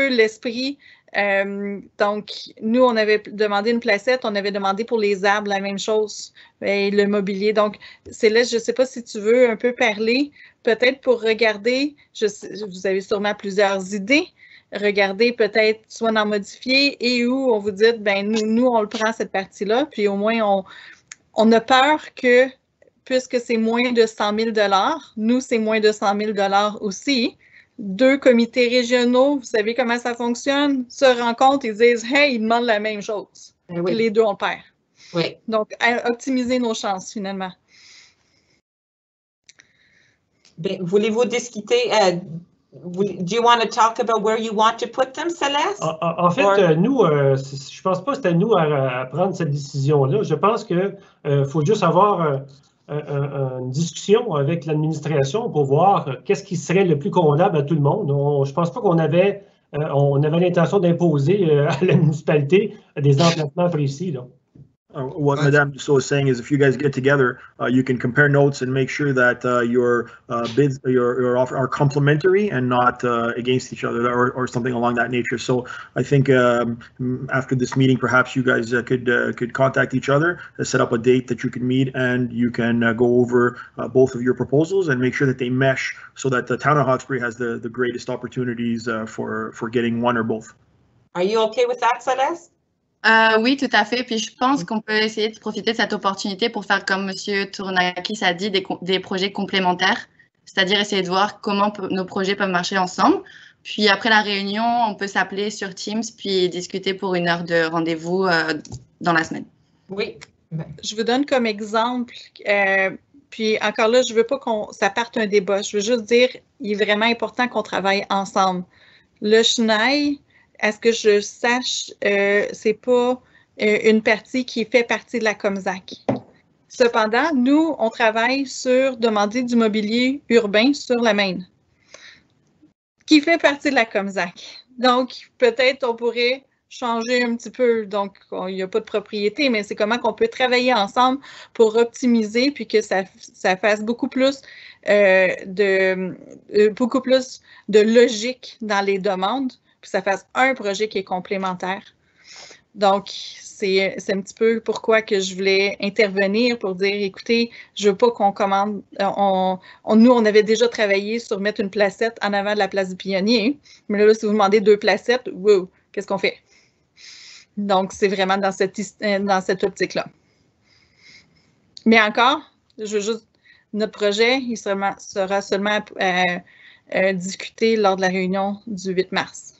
l'esprit. Donc, nous, on avait demandé une placette, on avait demandé pour les arbres la même chose, et le mobilier. Donc, Céleste, je ne sais pas si tu veux un peu parler, peut-être pour regarder, vous avez sûrement plusieurs idées, regarder peut-être soit d'en modifier et où on vous dit, ben nous, on le prend cette partie-là, puis au moins, on a peur que, puisque c'est moins de 100 000 $, nous, c'est moins de 100 000 $ aussi. 2 comités régionaux, vous savez comment ça fonctionne, se rencontrent et disent « Hey, ils demandent la même chose. Oui. » Les 2, on perd. Oui. Donc, optimiser nos chances, finalement. Bien, voulez-vous discuter? Do you want to talk about where you want to put them, Céleste? En fait, nous, je ne pense pas que c'était nous à prendre cette décision-là. Je pense qu'il faut juste avoir une discussion avec l'administration pour voir qu'est-ce qui serait le plus convenable à tout le monde. Je ne pense pas qu'on avait l'intention d'imposer à la municipalité des emplacements précis, là. What Madame Dussault is saying is, if you guys get together, you can compare notes and make sure that your bids, your offer are complementary and not against each other or something along that nature. So I think after this meeting, perhaps you guys could contact each other, set up a date that you can meet, and you can go over both of your proposals and make sure that they mesh so that the town of Hawkesbury has the greatest opportunities for getting one or both. Are you okay with that, Céleste? Oui, tout à fait. Puis je pense qu'on peut essayer de profiter de cette opportunité pour faire, comme M. Tournakis a dit, des projets complémentaires, c'est-à-dire essayer de voir comment nos projets peuvent marcher ensemble. Puis après la réunion, on peut s'appeler sur Teams puis discuter pour 1 heure de rendez-vous dans la semaine. Oui. Je vous donne comme exemple, puis encore là, je ne veux pas ça parte un débat. Je veux juste dire, il est vraiment important qu'on travaille ensemble. Le Chenail, à ce que je sache, c'est pas une partie qui fait partie de la Comzac. Cependant, nous, on travaille sur demander du mobilier urbain sur la Maine, qui fait partie de la Comzac. Donc, peut-être on pourrait changer un petit peu. Donc, il n'y a pas de propriété, mais c'est comment qu'on peut travailler ensemble pour optimiser puis que ça fasse beaucoup plus de logique dans les demandes, puis ça fasse un projet qui est complémentaire. Donc, c'est un petit peu pourquoi que je voulais intervenir pour dire, écoutez, je ne veux pas qu'on commande, nous, on avait déjà travaillé sur mettre une placette en avant de la place du Pionnier, mais là, si vous demandez 2 placettes, wow, qu'est-ce qu'on fait? Donc, c'est vraiment dans cette optique-là. Mais encore, je veux juste, notre projet, il sera seulement discuté lors de la réunion du 8 mars.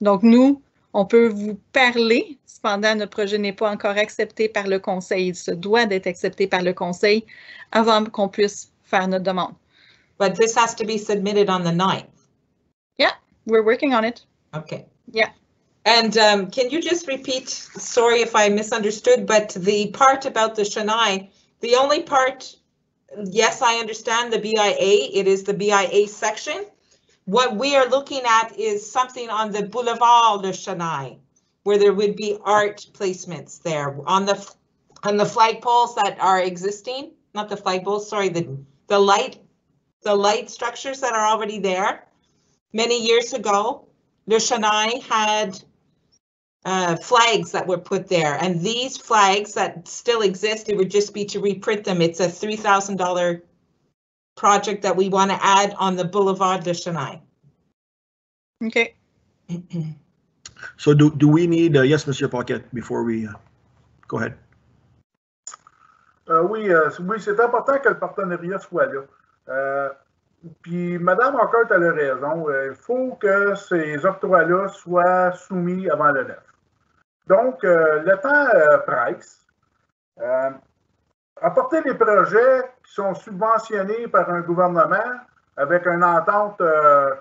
Donc, nous, on peut vous parler, cependant, notre projet n'est pas encore accepté par le Conseil. Il se doit d'être accepté par le Conseil avant qu'on puisse faire notre demande. But this has to be submitted on the 9th. Yeah, we're working on it. Okay. Yeah. And can you just repeat, sorry if I misunderstood, but the part about the Chennai, the only part, yes, I understand the BIA, it is the BIA section. What we are looking at is something on the Boulevard de Chennai, where there would be art placements there on the flagpoles that are existing, not the flagpoles, sorry, the light structures that are already there. Many years ago, Le Chennai had flags that were put there, and these flags that still exist, it would just be to reprint them. It's a $3,000 project that we want to add on the Boulevard de Chennai. Okay. So do we need, yes, Monsieur Paquette, before we go ahead. Oui, c'est important que le partenariat soit là. Puis Madame Hockert a raison, il faut que ces octrois-là soient soumis avant le 9. Donc, le temps presse. Apporter les projets qui sont subventionnés par un gouvernement avec une entente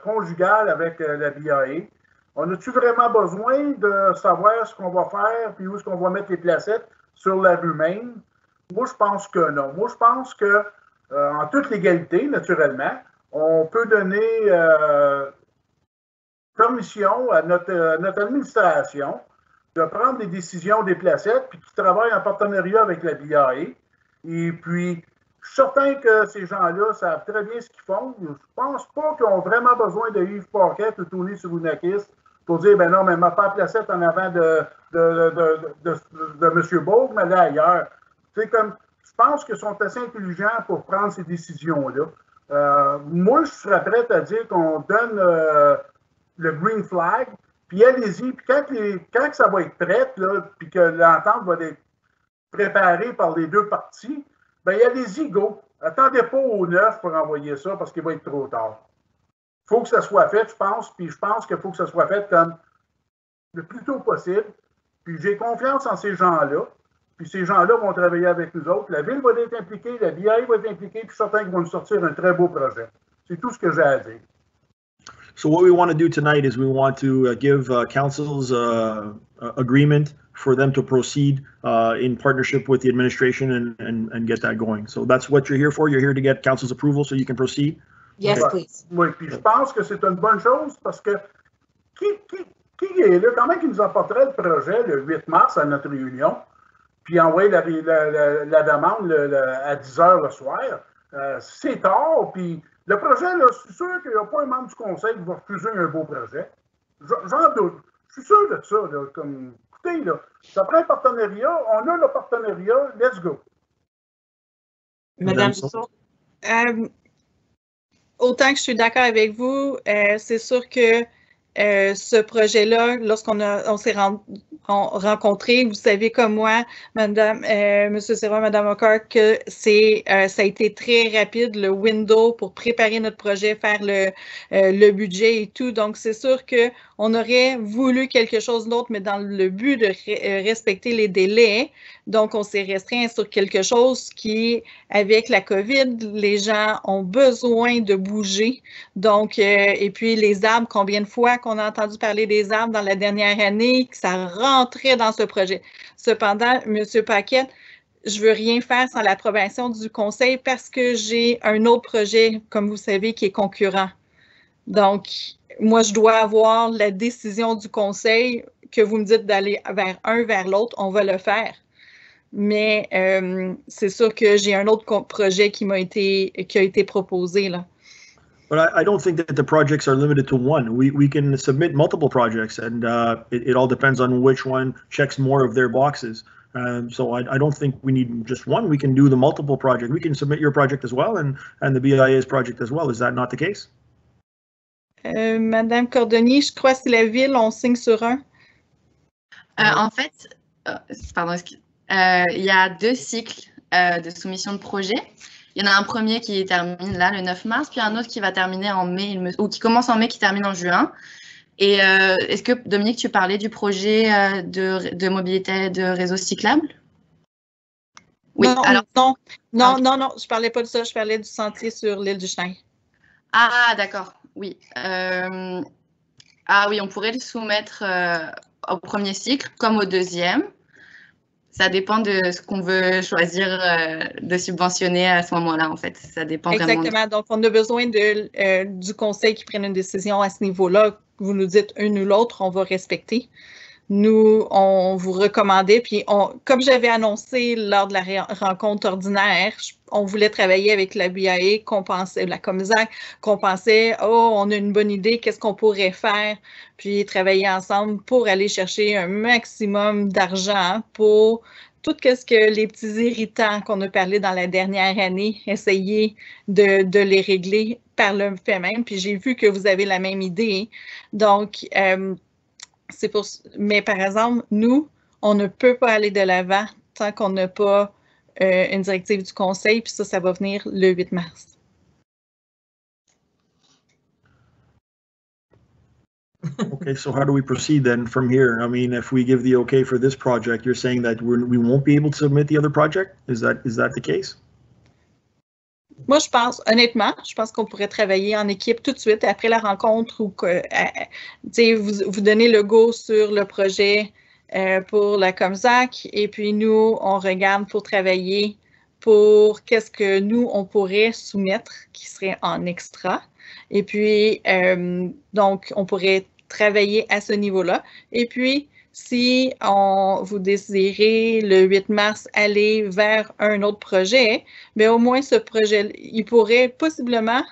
conjugale avec la BIA, On a-tu vraiment besoin de savoir ce qu'on va faire puis où est-ce qu'on va mettre les placettes sur la rue Main? Moi, je pense que non. Moi, je pense que, en toute légalité, naturellement, on peut donner permission à notre administration de prendre des décisions des placettes puis qui travaillent en partenariat avec la BIA. Et puis, je suis certain que ces gens-là savent très bien ce qu'ils font. Je ne pense pas qu'ils ont vraiment besoin de Yves Paquette ou Tony Sirunakis pour dire, ben non, mais ma pas placette en avant de M. Bourg, mais là ailleurs. C'est comme, je pense qu'ils sont assez intelligents pour prendre ces décisions-là. Moi, je serais prêt à dire qu'on donne le green flag, puis allez-y, puis quand ça va être prêt, là, puis que l'entente va être préparée par les deux parties, ben allez-y, go. Attendez pas au 9 pour envoyer ça parce qu'il va être trop tard. Il faut que ça soit fait, je pense, puis je pense qu'il faut que ça soit fait comme le plus tôt possible. Puis j'ai confiance en ces gens-là. Puis ces gens-là vont travailler avec nous autres. La ville va être impliquée, la BIA va être impliquée, puis certains qui vont nous sortir un très beau projet. C'est tout ce que j'ai à dire. So what we want to do tonight is we want to give council's agreement for them to proceed in partnership with the administration and get that going. So that's what you're here for. You're here to get council's approval so you can proceed. Yes, Okay. please. Oui, puis je pense que c'est une bonne chose parce que qui est là, quand même, qui nous apporterait le projet le 8 mars à notre réunion, puis envoyer la demande à 10 h le soir, c'est tard, puis le projet, là, je suis sûr qu'il n'y a pas un membre du conseil qui va refuser un beau projet. J'en doute. Je suis sûr de ça. Là, comme, écoutez, là, ça prend un partenariat. On a le partenariat. Let's go. Madame Dussault. Autant que je suis d'accord avec vous, c'est sûr que ce projet-là, lorsqu'on s'est rencontrés, vous savez comme moi, Monsieur Serra, Madame O'Carr, que ça a été très rapide, le window pour préparer notre projet, faire le budget et tout. Donc, c'est sûr qu'on aurait voulu quelque chose d'autre, mais dans le but de respecter les délais. Donc, on s'est restreint sur quelque chose qui, avec la COVID, les gens ont besoin de bouger. Donc, et puis les arbres, combien de fois qu'on a entendu parler des arbres dans la dernière année, que ça rentrait dans ce projet. Cependant, M. Paquette, je veux rien faire sans l'approbation du conseil parce que j'ai un autre projet, comme vous savez, qui est concurrent. Donc, moi, je dois avoir la décision du conseil que vous me dites d'aller vers un, vers l'autre, on va le faire. Mais c'est sûr que j'ai un autre projet qui a été proposé, là. But I don't think that the projects are limited to one. We can submit multiple projects, and it all depends on which one checks more of their boxes. So I don't think we need just one. We can do the multiple project. We can submit your project as well, and the BIA's project as well. Is that not the case? Madame Cordonnier, je crois que c'est la ville, on signe sur un. En fait, pardon, il y a 2 cycles de soumission de projet. Il y en a un premier qui termine là, le 9 mars, puis un autre qui va terminer en mai, ou qui commence en mai, qui termine en juin. Et est-ce que, Dominique, tu parlais du projet de mobilité de réseau cyclable? Oui, non, alors... non, je ne parlais pas de ça, je parlais du sentier sur l'île du Chenil. Ah, d'accord, oui. Ah oui, on pourrait le soumettre au premier cycle comme au deuxième. Ça dépend de ce qu'on veut choisir de subventionner à ce moment-là, en fait. Ça dépend Exactement. Vraiment. Donc, on a besoin du conseil qui prenne une décision à ce niveau-là. Vous nous dites une ou l'autre, on va respecter. Nous, on vous recommandait, puis comme j'avais annoncé lors de la rencontre ordinaire, on voulait travailler avec la BIA, la commissaire, qu'on pensait, on a une bonne idée, qu'est-ce qu'on pourrait faire, puis travailler ensemble pour aller chercher un maximum d'argent pour tout ce que les petits irritants qu'on a parlé dans la dernière année, essayer de les régler par le fait même. Puis j'ai vu que vous avez la même idée. Donc, mais par exemple, nous, on ne peut pas aller de l'avant tant qu'on n'a pas une directive du conseil, puis ça va venir le 8 mars. Okay, so how do we proceed then from here? I mean, if we give the okay for this project, you're saying that we won't be able to submit the other project? Is that the case? Moi, je pense, honnêtement, je pense qu'on pourrait travailler en équipe tout de suite après la rencontre ou que, vous donnez le go sur le projet pour la Comsac et puis nous, on regarde pour travailler pour qu'est-ce que nous, on pourrait soumettre qui serait en extra. Et puis, donc, on pourrait travailler à ce niveau-là. Et puis, si vous désirez le 8 mars aller vers un autre projet, bien au moins ce projet, il pourrait possiblement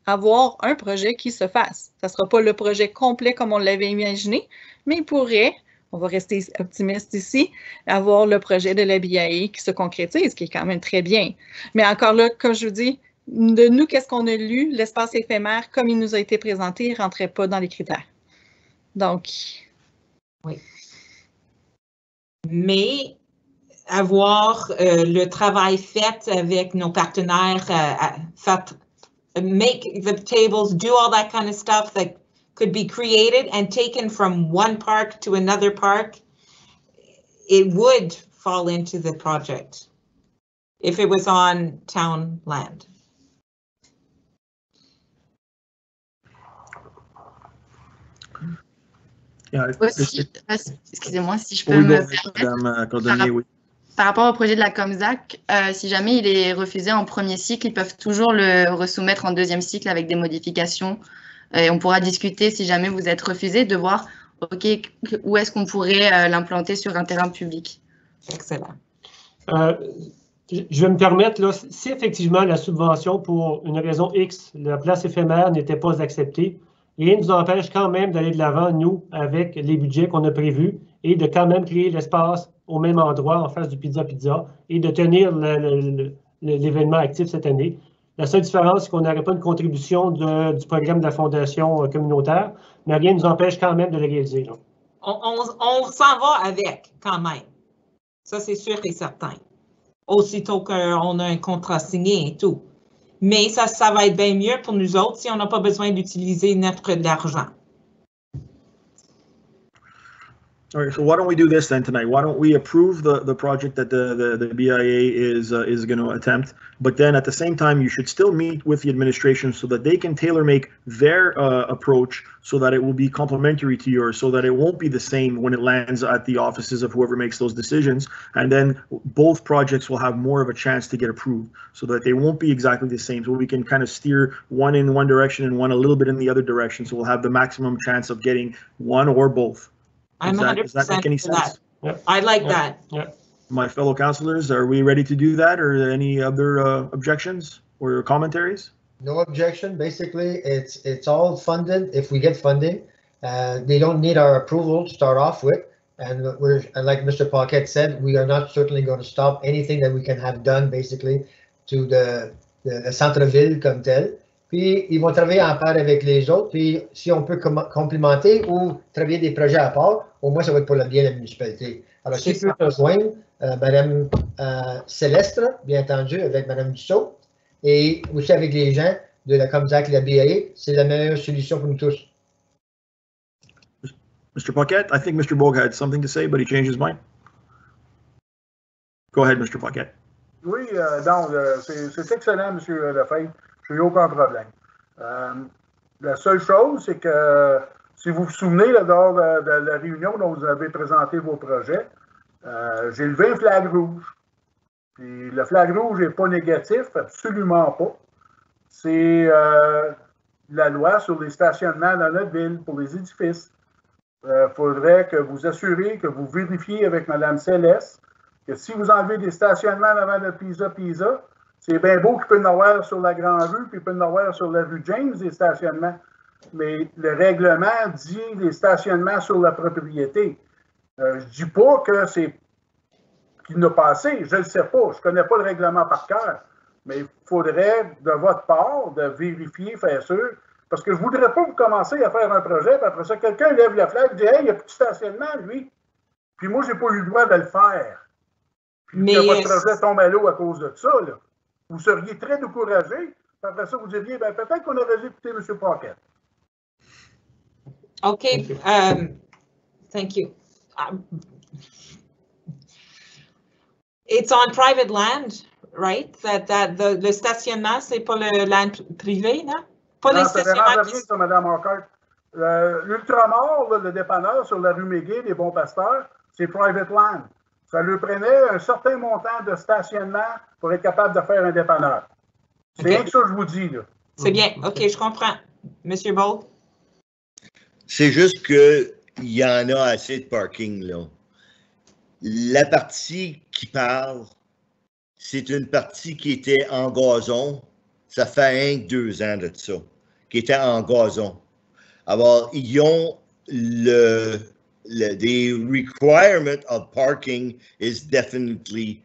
avoir un projet qui se fasse. Ça ne sera pas le projet complet comme on l'avait imaginé, mais il pourrait, on va rester optimiste ici, avoir le projet de la BIA qui se concrétise, qui est quand même très bien. Mais encore là, comme je vous dis, de nous, qu'est-ce qu'on a lu, l'espace éphémère, comme il nous a été présenté, ne rentrait pas dans les critères. Donc, oui. Mais avoir le travail fait avec nos partenaires, make the tables, do all that kind of stuff that could be created and taken from one park to another park, it would fall into the project if it was on town land. Aussi, excusez-moi si je peux me permettre. Par rapport au projet de la Comsac, si jamais il est refusé en premier cycle, ils peuvent toujours le resoumettre en deuxième cycle avec des modifications. Et on pourra discuter, si jamais vous êtes refusé, de voir où est-ce qu'on pourrait l'implanter sur un terrain public. Excellent. Je vais me permettre, là, si effectivement la subvention pour une raison X, la place éphémère n'était pas acceptée, rien ne nous empêche quand même d'aller de l'avant, nous, avec les budgets qu'on a prévus et de quand même créer l'espace au même endroit en face du Pizza Pizza et de tenir l'événement actif cette année. La seule différence, c'est qu'on n'aurait pas une contribution du programme de la Fondation communautaire, mais rien ne nous empêche quand même de le réaliser. Là. On s'en va avec, quand même. Ça, c'est sûr et certain. Aussitôt qu'on a un contrat signé et tout. Mais ça va être bien mieux pour nous autres si on n'a pas besoin d'utiliser notre argent. All right, so why don't we do this then tonight? Why don't we approve the project that the BIA is going to attempt, but then at the same time you should still meet with the administration so that they can tailor make their approach so that it will be complementary to yours, so that it won't be the same when it lands at the offices of whoever makes those decisions, and then both projects will have more of a chance to get approved so that they won't be exactly the same, so we can kind of steer one in one direction and one a little bit in the other direction, so we'll have the maximum chance of getting one or both. I'm 100% does that make any sense? Yep. I like that. Yep. My fellow councillors, are we ready to do that, or any other objections or commentaries? No objection. Basically, it's all funded. If we get funding, they don't need our approval to start off with. And like Mr. Paquette said, we are not certainly going to stop anything that we can have done, basically, to the centre-ville comme tel. Puis, ils vont travailler en paire avec les autres. Puis, si on peut complémenter ou travailler des projets à part, au moins, ça va être pour le bien de la municipalité. Alors, si tu peux rejoindre Mme Célestre, bien entendu, avec Mme Dussault, et aussi avec les gens de la Comsac et la BIA, c'est la meilleure solution pour nous tous. Mr. Paquette, I think Mr. Bogue had something to say, but he changed his mind. Go ahead, Mr. Paquette. Oui, donc, c'est excellent, M. Lefebvre. Je n'ai aucun problème. La seule chose, c'est que si vous vous souvenez, là, lors de la réunion dont vous avez présenté vos projets, j'ai levé un flag rouge. Puis le flag rouge n'est pas négatif, absolument pas. C'est la loi sur les stationnements dans notre ville pour les édifices. Il faudrait que vous assuriez, que vous vérifiez avec Mme Céleste que si vous enlevez des stationnements avant le Pizza, c'est bien beau qu'il peut y en avoir sur la Grande Rue, puis il peut y en avoir sur la rue James, des stationnements. Mais le règlement dit les stationnements sur la propriété. Je ne dis pas que c'est qu'il n'a pas assez, je ne le sais pas, je ne connais pas le règlement par cœur. Mais il faudrait, de votre part, de vérifier, faire sûr. Parce que je ne voudrais pas vous commencer à faire un projet, puis après ça, quelqu'un lève la flag et dit « Hey, il n'y a plus de stationnement, lui. » Puis moi, je n'ai pas eu le droit de le faire. Puis votre projet tombe à l'eau à cause de ça, là. Vous seriez très découragé. Après ça, vous diriez, ben, peut-être qu'on aurait dû écouter M. Paquette. OK. Thank you. It's on private land, right? Le stationnement, c'est pas le land privé, non? Pas Non, les ça stationnements. dérange rien, ça, Mme Hawkart. L'Ultramar, le dépanneur sur la rue Mégué, les Bons Pasteurs, c'est private land. Ça lui prenait un certain montant de stationnement pour être capable de faire un dépanneur. C'est rien que ça que je vous dis, là. C'est bien. OK, je comprends. Monsieur Bolt? C'est juste qu'il y en a assez de parking, là. La partie qui parle, c'est une partie qui était en gazon. Ça fait 2 ans de ça, qui était en gazon. Alors, ils ont the requirement of parking is definitely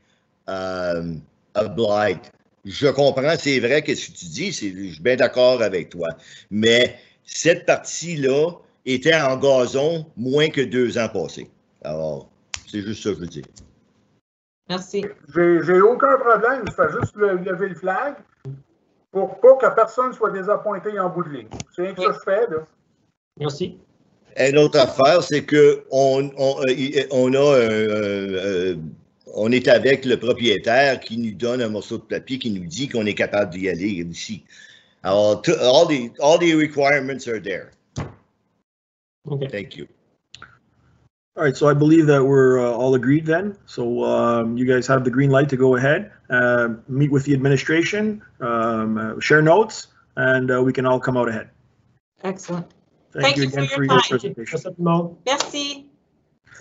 obliged. Je comprends, c'est vrai que ce que tu dis, je suis bien d'accord avec toi. Mais cette partie-là était en gazon moins que 2 ans passés. Alors, c'est juste ça que je veux dire. Merci. J'ai aucun problème, je fais juste lever le flag pour pas que personne soit désappointé en bout de ligne. C'est rien que ça que je fais, là. Merci. Une autre affaire, c'est que on est avec le propriétaire qui nous donne un morceau de papier qui nous dit qu'on est capable d'y aller ici. Alors, all the requirements are there. Okay. Thank you. All right, so I believe that we're all agreed then. So you guys have the green light to go ahead, meet with the administration, share notes, and we can all come out ahead. Excellent. Thank you again for your presentation. Merci.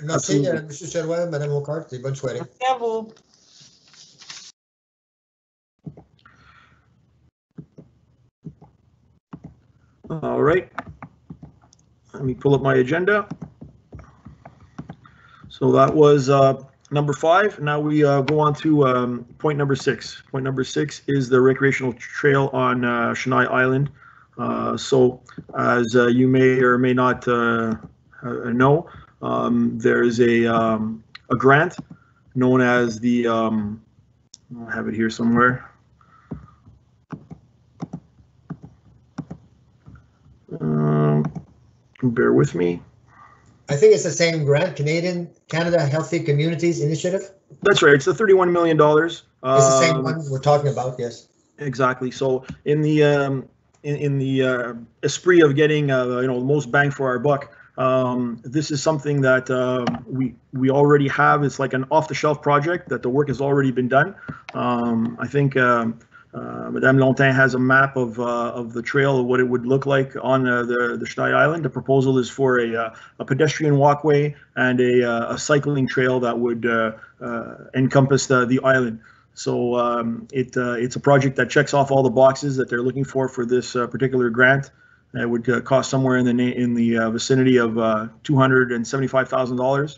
Merci, M. Cherouin, Mme Hawkart, et bonne soirée. Merci à vous. All right. Let me pull up my agenda. So that was number 5. Now we go on to point number 6. Point number 6 is the recreational trail on Chennai Island. So as you may or may not know, there is a grant known as the, I have it here somewhere. Bear with me. I think it's the same grant, Canada Healthy Communities Initiative. That's right. It's the $31 million. It's the same one we're talking about, yes. Exactly. So in the esprit of getting the most bang for our buck, this is something that we already have. It's like an off-the-shelf project that the work has already been done. I think Madame Lontin has a map of the trail, of what it would look like on the Chennai Island. The proposal is for a pedestrian walkway and a cycling trail that would encompass the island. So it's a project that checks off all the boxes that they're looking for this particular grant. It would cost somewhere in the vicinity of $275,000,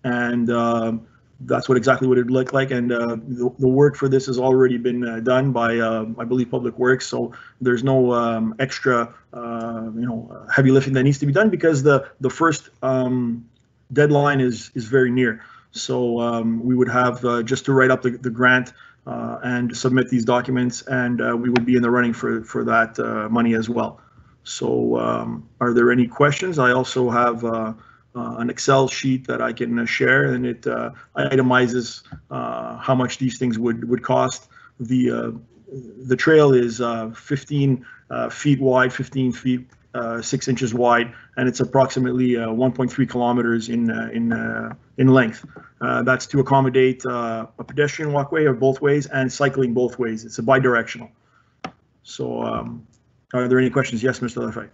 and that's exactly what it would look like. And the work for this has already been done by I believe Public Works. So there's no extra heavy lifting that needs to be done, because the first deadline is very near. So we would have just to write up the grant and submit these documents, and we would be in the running for that money as well. So are there any questions? I also have an Excel sheet that I can share, and it itemizes how much these things would cost. The trail is 15 feet wide, 15 feet 6 inches wide, and it's approximately 1.3 kilometers in length. That's to accommodate a pedestrian walkway of both ways and cycling both ways. It's a bi-directional. So are there any questions? Yes, Mr. Lafayette.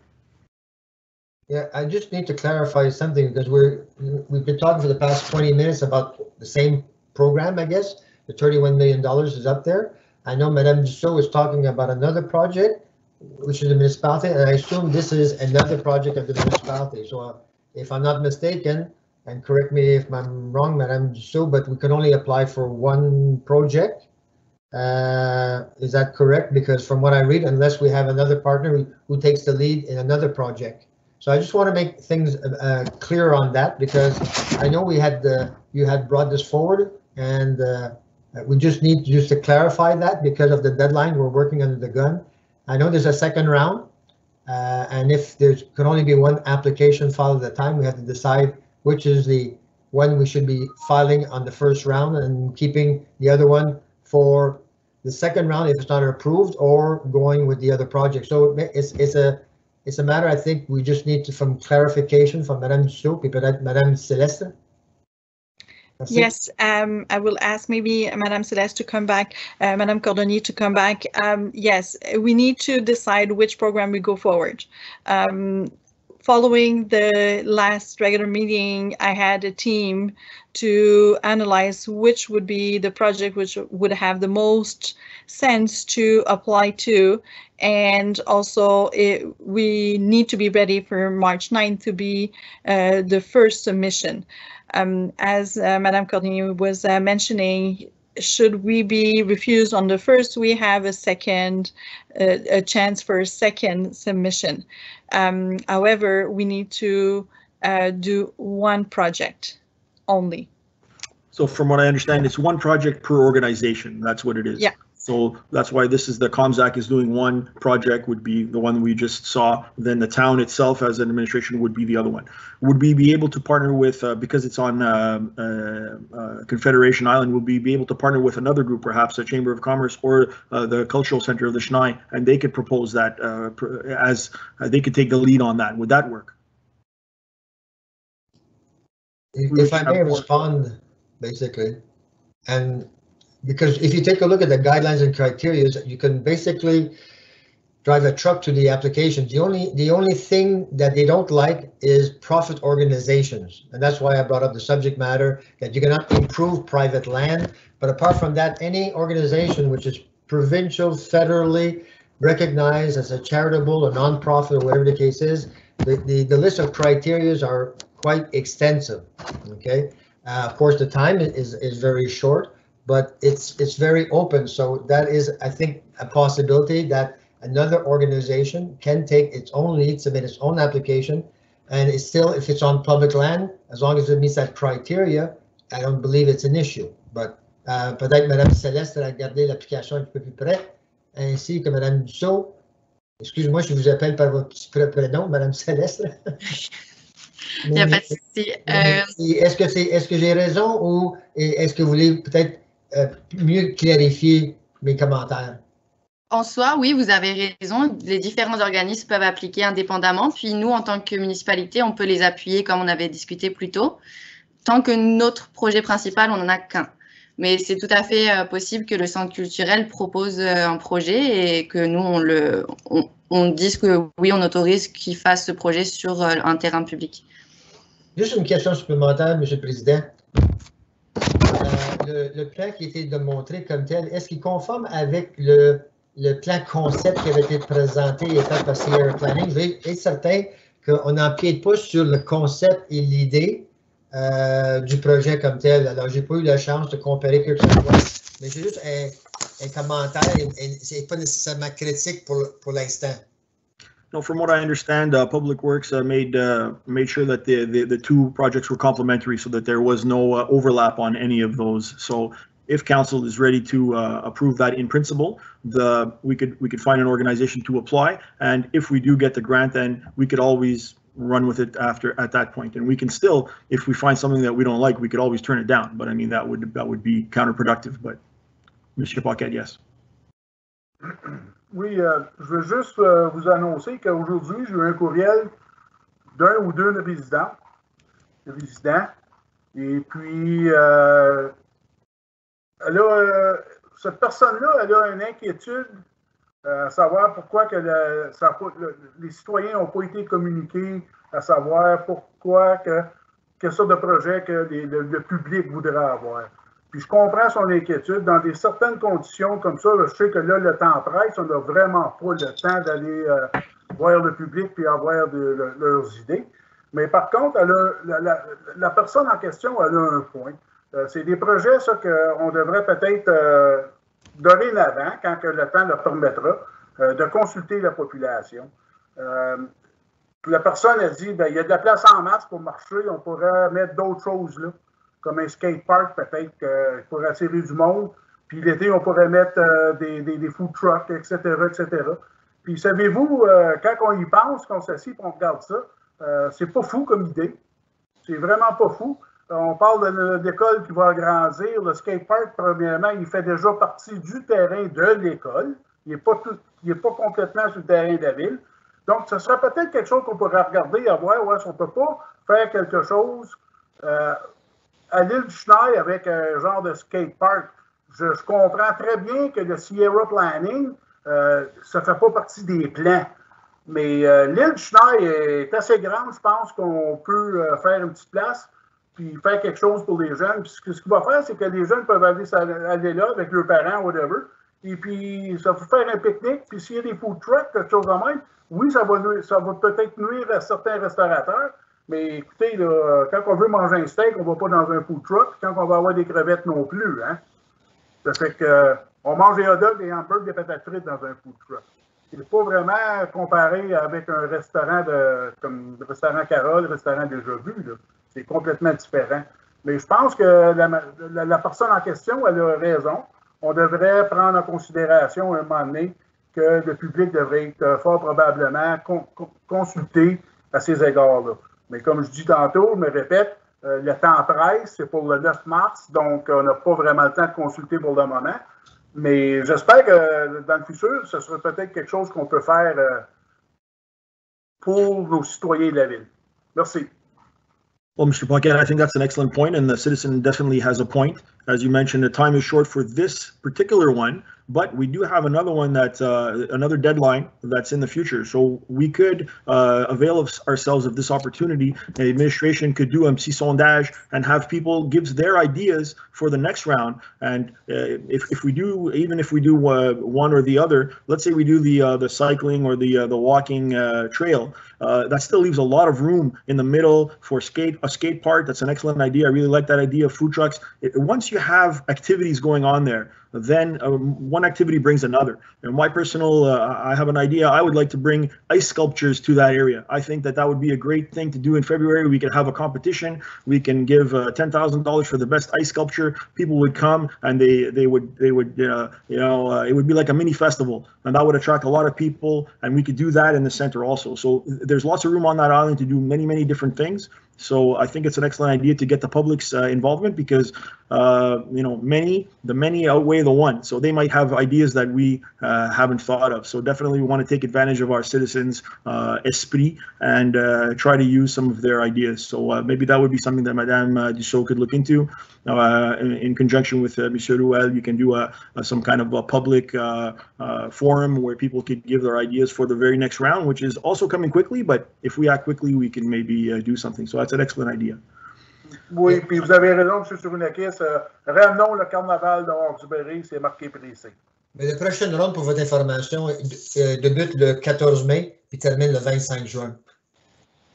Yeah, I just need to clarify something, because we've been talking for the past 20 minutes about the same program, I guess. The $31 million is up there. I know Madame Dussault was talking about another project, which is the municipality, and I assume this is another project of the municipality. So if I'm not mistaken, and correct me if I'm wrong, Madame Dussault, but we can only apply for one project. Is that correct? Because from what I read, unless we have another partner who takes the lead in another project. So I just want to make things clear on that, because I know you had brought this forward, and we just need to clarify that because of the deadline. We're working under the gun. I know there's a second round, and if there can only be one application filed at a time, we have to decide which is the when we should be filing on the first round and keeping the other one for the second round if it's not approved, or going with the other project. So it's a matter, I think we just need some clarification from Madame Dussault et peut-être Madame Céleste. Merci. Yes, I will ask maybe Madame Celeste to come back, Madame Cordonnier to come back. Yes, we need to decide which program we go forward. Following the last regular meeting, I had a team to analyze which would be the project which would have the most sense to apply to. And also we need to be ready for March 9th to be the first submission. As Madame Cordonnier was mentioning, should we be refused on the first, we have a chance for a second submission. However, we need to do one project only. So from what I understand, it's one project per organization. That's what it is. Yeah. So that's why this is the COMSAC is doing one project, would be the one we just saw. Then the town itself as an administration would be the other one. Would we be able to partner with, because it's on Confederation Island, would we be able to partner with another group, perhaps a Chamber of Commerce or the Cultural Center of the Ch'naï, and they could propose that as they could take the lead on that? Would that work? If I may respond, basically, and because if you take a look at the guidelines and criteria, you can basically drive a truck to the applications. The only thing that they don't like is profit organizations. And that's why I brought up the subject matter that you cannot improve private land. But apart from that, any organization which is provincial, federally recognized as a charitable or non-profit or whatever the case is, the list of criteria are quite extensive. Okay. Of course, the time is very short, but it's very open. So that is, I think, a possibility that another organization can take its own lead, submit its own application, and it's still, if it's on public land, as long as it meets that criteria, I don't believe it's an issue. But peut-être Madame Céleste a regardé l'application un peu plus près, ainsi que Madame Dussault. Excuse-moi, je vous appelle par votre petit prénom, Madame Céleste. Il n'y a pas de souci. Est-ce que j'ai raison ou est-ce que vous voulez peut-être mieux clarifier mes commentaires? En soi, oui, vous avez raison. Les différents organismes peuvent appliquer indépendamment. Puis nous, en tant que municipalité, on peut les appuyer comme on avait discuté plus tôt. Tant que notre projet principal, on n'en a qu'un. Mais c'est tout à fait possible que le centre culturel propose un projet et que nous, on dise que oui, on autorise qu'il fasse ce projet sur un terrain public. Juste une question supplémentaire, Monsieur le Président. Le plan qui a été démontré comme tel, est-ce qu'il conforme avec le plan concept qui avait été présenté et fait par Sierra Planning? Je vais être certain qu'on n'empiète pas sur le concept et l'idée du projet comme tel. Alors, j'ai pas eu la chance de comparer quelque chose, mais c'est juste un commentaire et c'est pas nécessairement critique pour l'instant. No, from what I understand, Public Works made sure that the two projects were complementary, so that there was no overlap on any of those. So if council is ready to approve that in principle, we could find an organization to apply, and if we do get the grant, then we could always run with it at that point. And we can still, if we find something that we don't like, we could always turn it down. But I mean, that would be counterproductive. But Monsieur Paquette, yes. Oui, je veux juste vous annoncer qu'aujourd'hui, j'ai eu un courriel d'un ou deux résidents. Et puis, cette personne-là, elle a une inquiétude à savoir pourquoi que les citoyens n'ont pas été communiqués, à savoir pourquoi quelle sorte de projet que le public voudrait avoir. Puis je comprends son inquiétude. Dans certaines conditions comme ça, je sais que là, le temps presse, on n'a vraiment pas le temps d'aller voir le public puis avoir leurs idées. Mais par contre, la personne en question, elle a un point. C'est des projets, ça, qu'on devrait peut-être dorénavant, quand que le temps le permettra, de consulter la population. La personne a dit, il y a de la place en masse pour marcher, on pourrait mettre d'autres choses là, comme un skatepark peut-être pour attirer du monde. Puis l'été, on pourrait mettre des food trucks, etc., etc. Puis savez-vous, quand on y pense, qu'on s'assied et on regarde ça, c'est pas fou comme idée. C'est vraiment pas fou. on parle de l'école qui va agrandir. Le skatepark, premièrement, il fait déjà partie du terrain de l'école. Il n'est pas complètement sur le terrain de la ville. Donc, ce serait peut-être quelque chose qu'on pourrait regarder, à voir, ouais, si on ne peut pas faire quelque chose à l'île du Chenal avec un genre de skatepark. Je comprends très bien que le Sierra Planning, ça ne fait pas partie des plans. Mais l'île du Chenal est assez grande, je pense qu'on peut faire une petite place puis faire quelque chose pour les jeunes. Puis ce qu'il va faire, c'est que les jeunes peuvent aller là avec leurs parents, whatever. Et puis, ça va faire un pique-nique. Puis s'il y a des food trucks, quelque chose de même, oui, ça va peut-être nuire à certains restaurateurs. Mais écoutez, là, quand on veut manger un steak, on ne va pas dans un food truck. Quand on va avoir des crevettes non plus. Hein? Ça fait qu'on mange des hot dogs, des hamburgers, des patates frites dans un food truck. C'est pas vraiment comparé avec un restaurant comme le restaurant Carole, le restaurant déjà vu. C'est complètement différent. Mais je pense que la personne en question, elle a raison. On devrait prendre en considération à un moment donné que le public devrait être fort probablement consulté à ces égards-là. Mais comme je dis tantôt, je me répète, le temps presse, c'est pour le 9 mars, donc on n'a pas vraiment le temps de consulter pour le moment. Mais j'espère que dans le futur, ce sera peut-être quelque chose qu'on peut faire pour nos citoyens de la ville. Merci. Well, Mr. Plunkett, I think that's an excellent point, and the citizen definitely has a point. As you mentioned, the time is short for this particular one, but we do have another one that's another deadline that's in the future. So we could avail ourselves of this opportunity. The administration could do petit sondage and have people give their ideas for the next round. And if we do, even if we do one or the other, let's say we do the cycling or the walking trail, that still leaves a lot of room in the middle for a skate park. That's an excellent idea. I really like that idea of food trucks. Once you have activities going on there, then one activity brings another. And my personal, I have an idea. I would like to bring ice sculptures to that area. I think that would be a great thing to do in February. We could have a competition. We can give $10,000 for the best ice sculpture. People would come and they would it would be like a mini festival, and that would attract a lot of people. And we could do that in the center also. So there's lots of room on that island to do many different things. So I think it's an excellent idea to get the public's involvement because, the many outweigh the one. So they might have ideas that we haven't thought of. So definitely we want to take advantage of our citizens' esprit and try to use some of their ideas. So maybe that would be something that Madame Dussault could look into. In conjunction with Monsieur Ruel, you can do some kind of a public forum where people could give their ideas for the very next round, which is also coming quickly. But if we act quickly, we can maybe do something. So that's an excellent idea. Oui, puis vous avez raison, M. Cyrulakis. Ramenons le carnaval de Hawkesbury, c'est marqué précis. Mais la prochaine ronde, pour votre information, débute le 14 mai et termine le 25 juin.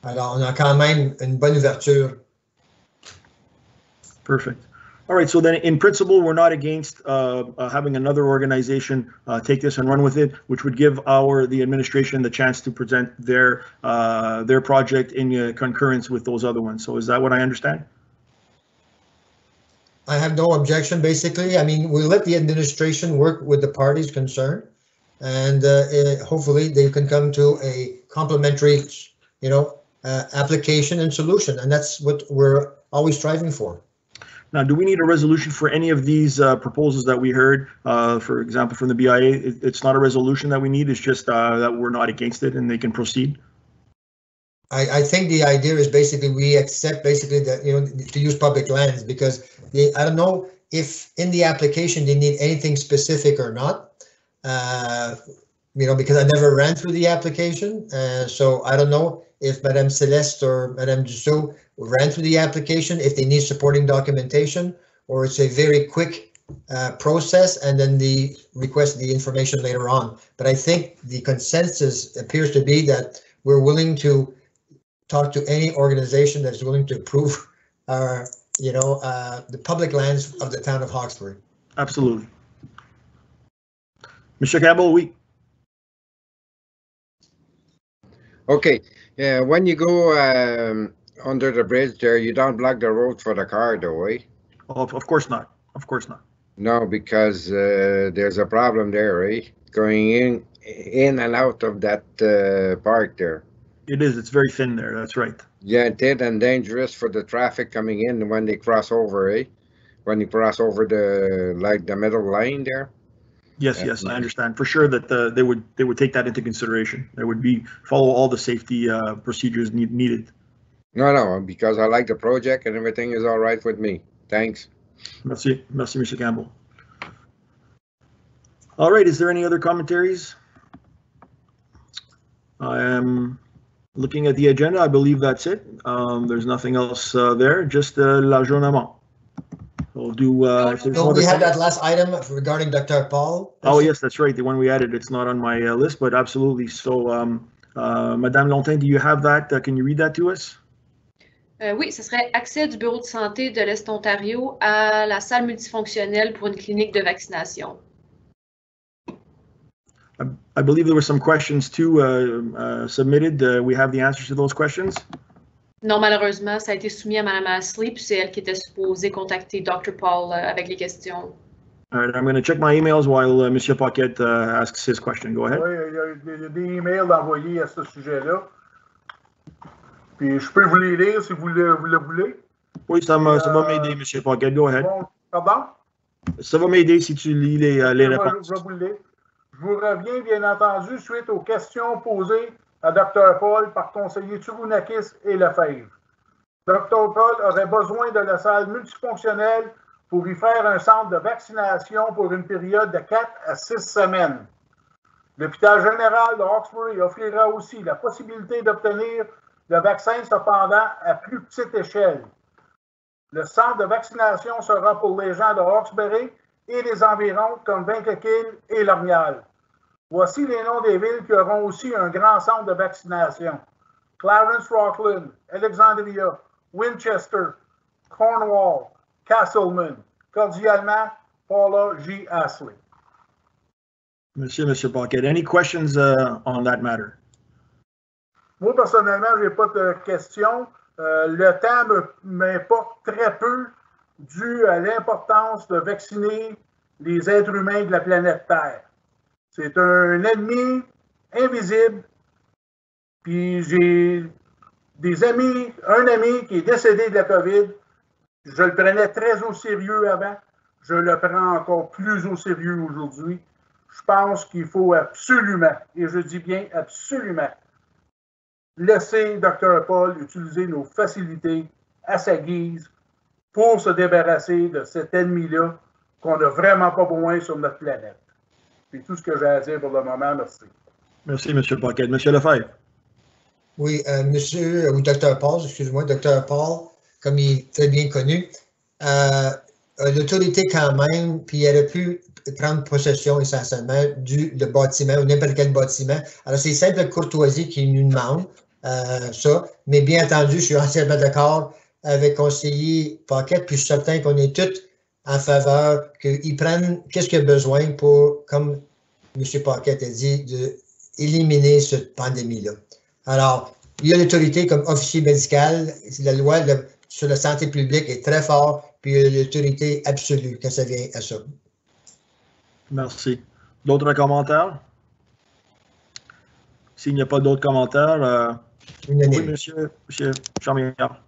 Alors, on a quand même une bonne ouverture. Perfect. All right, so then in principle, we're not against having another organization take this and run with it, which would give the administration the chance to present their project in concurrence with those other ones. So is that what I understand? I have no objection, basically. I mean, we'll let the administration work with the parties concerned, and hopefully they can come to a complementary, application and solution, and that's what we're always striving for. Now, do we need a resolution for any of these proposals that we heard, for example, from the BIA? It's not a resolution that we need, it's just that we're not against it and they can proceed? I think the idea is basically we accept that, to use public lands because I don't know if in the application they need anything specific or not, because I never ran through the application. So I don't know if Madame Celeste or Madame Dussault ran through the application, if they need supporting documentation, or it's a very quick process and then they request the information later on. But I think the consensus appears to be that we're willing to talk to any organization that's willing to approve our, the public lands of the town of Hawkesbury. Absolutely. Mr. Cabell, oui. Okay, when you go under the bridge there, you don't block the road for the car, though, eh? Oh, of course not. Of course not. No, because there's a problem there, eh? Going in and out of that park there. It is. It's very thin there. That's right. Yeah, dead and dangerous for the traffic coming in when they cross over, eh? When you cross over the middle line there. Yes, yes, I understand for sure that they would take that into consideration. There would be follow all the safety procedures needed. No, because I like the project and everything is all right with me. Thanks. Merci, Mr. Campbell. All right, is there any other commentaries? I am looking at the agenda. I believe that's it. There's nothing else there, just l'aggiornement. We'll do. We had that last item regarding Dr. Paul. Oh, yes, that's right. The one we added. It's not on my list, but absolutely. So, Madame Lontin, do you have that? Can you read that to us? Oui, ce serait accès du bureau de santé de l'Est Ontario à la salle multifonctionnelle pour une clinique de vaccination. I believe there were some questions too submitted. We have the answers to those questions. Non, malheureusement, ça a été soumis à Mme Ashley, puis c'est elle qui était supposée contacter Dr. Paul avec les questions. All right, I'm going to check my emails while Monsieur Paquette asks his question. Go ahead. Oui, il y a des emails envoyés à ce sujet-là. Puis je peux vous les lire si vous le voulez. Oui, ça va m'aider, Monsieur Paquette. Go ahead. Bon, pardon? Ça va m'aider si tu lis les réponses. Je vais vous le lire. Je vous reviens, bien entendu, suite aux questions posées à Dr. Paul par conseiller Tsurunakis et Lefebvre. Dr. Paul aurait besoin de la salle multifonctionnelle pour y faire un centre de vaccination pour une période de 4 à 6 semaines. L'hôpital général de Hawkesbury offrira aussi la possibilité d'obtenir le vaccin, cependant, à plus petite échelle. Le centre de vaccination sera pour les gens de Hawkesbury et les environs, comme Vankakil et Lornial. Voici les noms des villes qui auront aussi un grand centre de vaccination. Clarence Rockland, Alexandria, Winchester, Cornwall, Castleman. Cordialement, Paula G. Ashley. Monsieur Paquette, any questions on that matter? Moi, personnellement, je n'ai pas de questions. Le temps m'importe très peu dû à l'importance de vacciner les êtres humains de la planète Terre. C'est un ennemi invisible. Puis j'ai un ami qui est décédé de la COVID. Je le prenais très au sérieux avant. Je le prends encore plus au sérieux aujourd'hui. Je pense qu'il faut absolument, et je dis bien absolument, laisser Dr. Paul utiliser nos facilités à sa guise pour se débarrasser de cet ennemi-là qu'on n'a vraiment pas besoin sur notre planète. C'est tout ce que j'ai à dire pour le moment. Merci. Merci, M. Paquette. M. Lefebvre. Oui, ou Dr. Paul, excuse-moi, Dr. Paul, comme il est très bien connu, l'autorité quand même, puis elle a pu prendre possession essentiellement du bâtiment ou n'importe quel bâtiment. Alors, c'est simple courtoisie qui nous demande ça, mais bien entendu, je suis entièrement d'accord avec conseiller Paquette, puis je suis certain qu'on est tous en faveur qu'ils prennent qu'est-ce qu'il y a besoin pour, comme M. Paquette a dit, d'éliminer cette pandémie-là. Alors, il y a l'autorité comme officier médical, la loi sur la santé publique est très forte, puis il y a l'autorité absolue quand ça vient à ça. Merci. D'autres commentaires? S'il n'y a pas d'autres commentaires, oui, monsieur Charmière.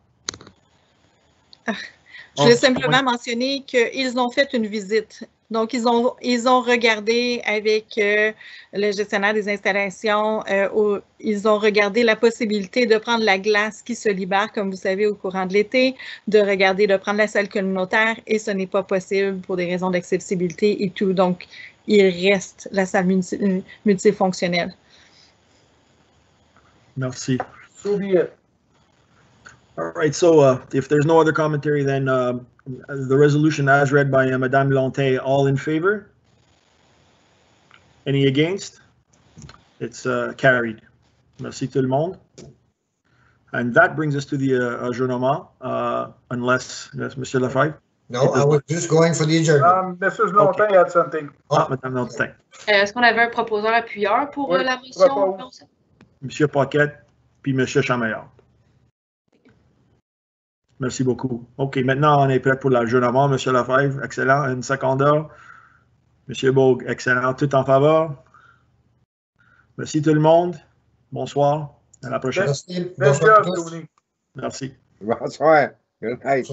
Je voulais simplement mentionner qu'ils ont fait une visite. Donc, ils ont regardé avec le gestionnaire des installations, ils ont regardé la possibilité de prendre la glace qui se libère, comme vous savez, au courant de l'été, de prendre la salle communautaire, et ce n'est pas possible pour des raisons d'accessibilité et tout. Donc, il reste la salle multifonctionnelle. Merci. So be it. All right, so if there's no other commentary, then the resolution as read by Madame Lontin, all in favor? Any against? It's carried. Merci tout le monde. And that brings us to the adjournement, unless Monsieur Lefebvre? No, I was just going for the adjournment. Mrs. Lontin had something. Madame Lontin. Est-ce qu'on avait un proposeur appuyeur pour la motion? Monsieur Paquette, puis Monsieur Chameillard. Merci beaucoup. OK, maintenant, on est prêt pour l'adjournement. Monsieur Lefebvre, excellent. Une seconde. Monsieur Bogue, excellent. Tout en faveur? Merci tout le monde. Bonsoir. À la prochaine. Merci. Bel Bonsoir à job, tous. Tony. Merci. Bonsoir. Good night.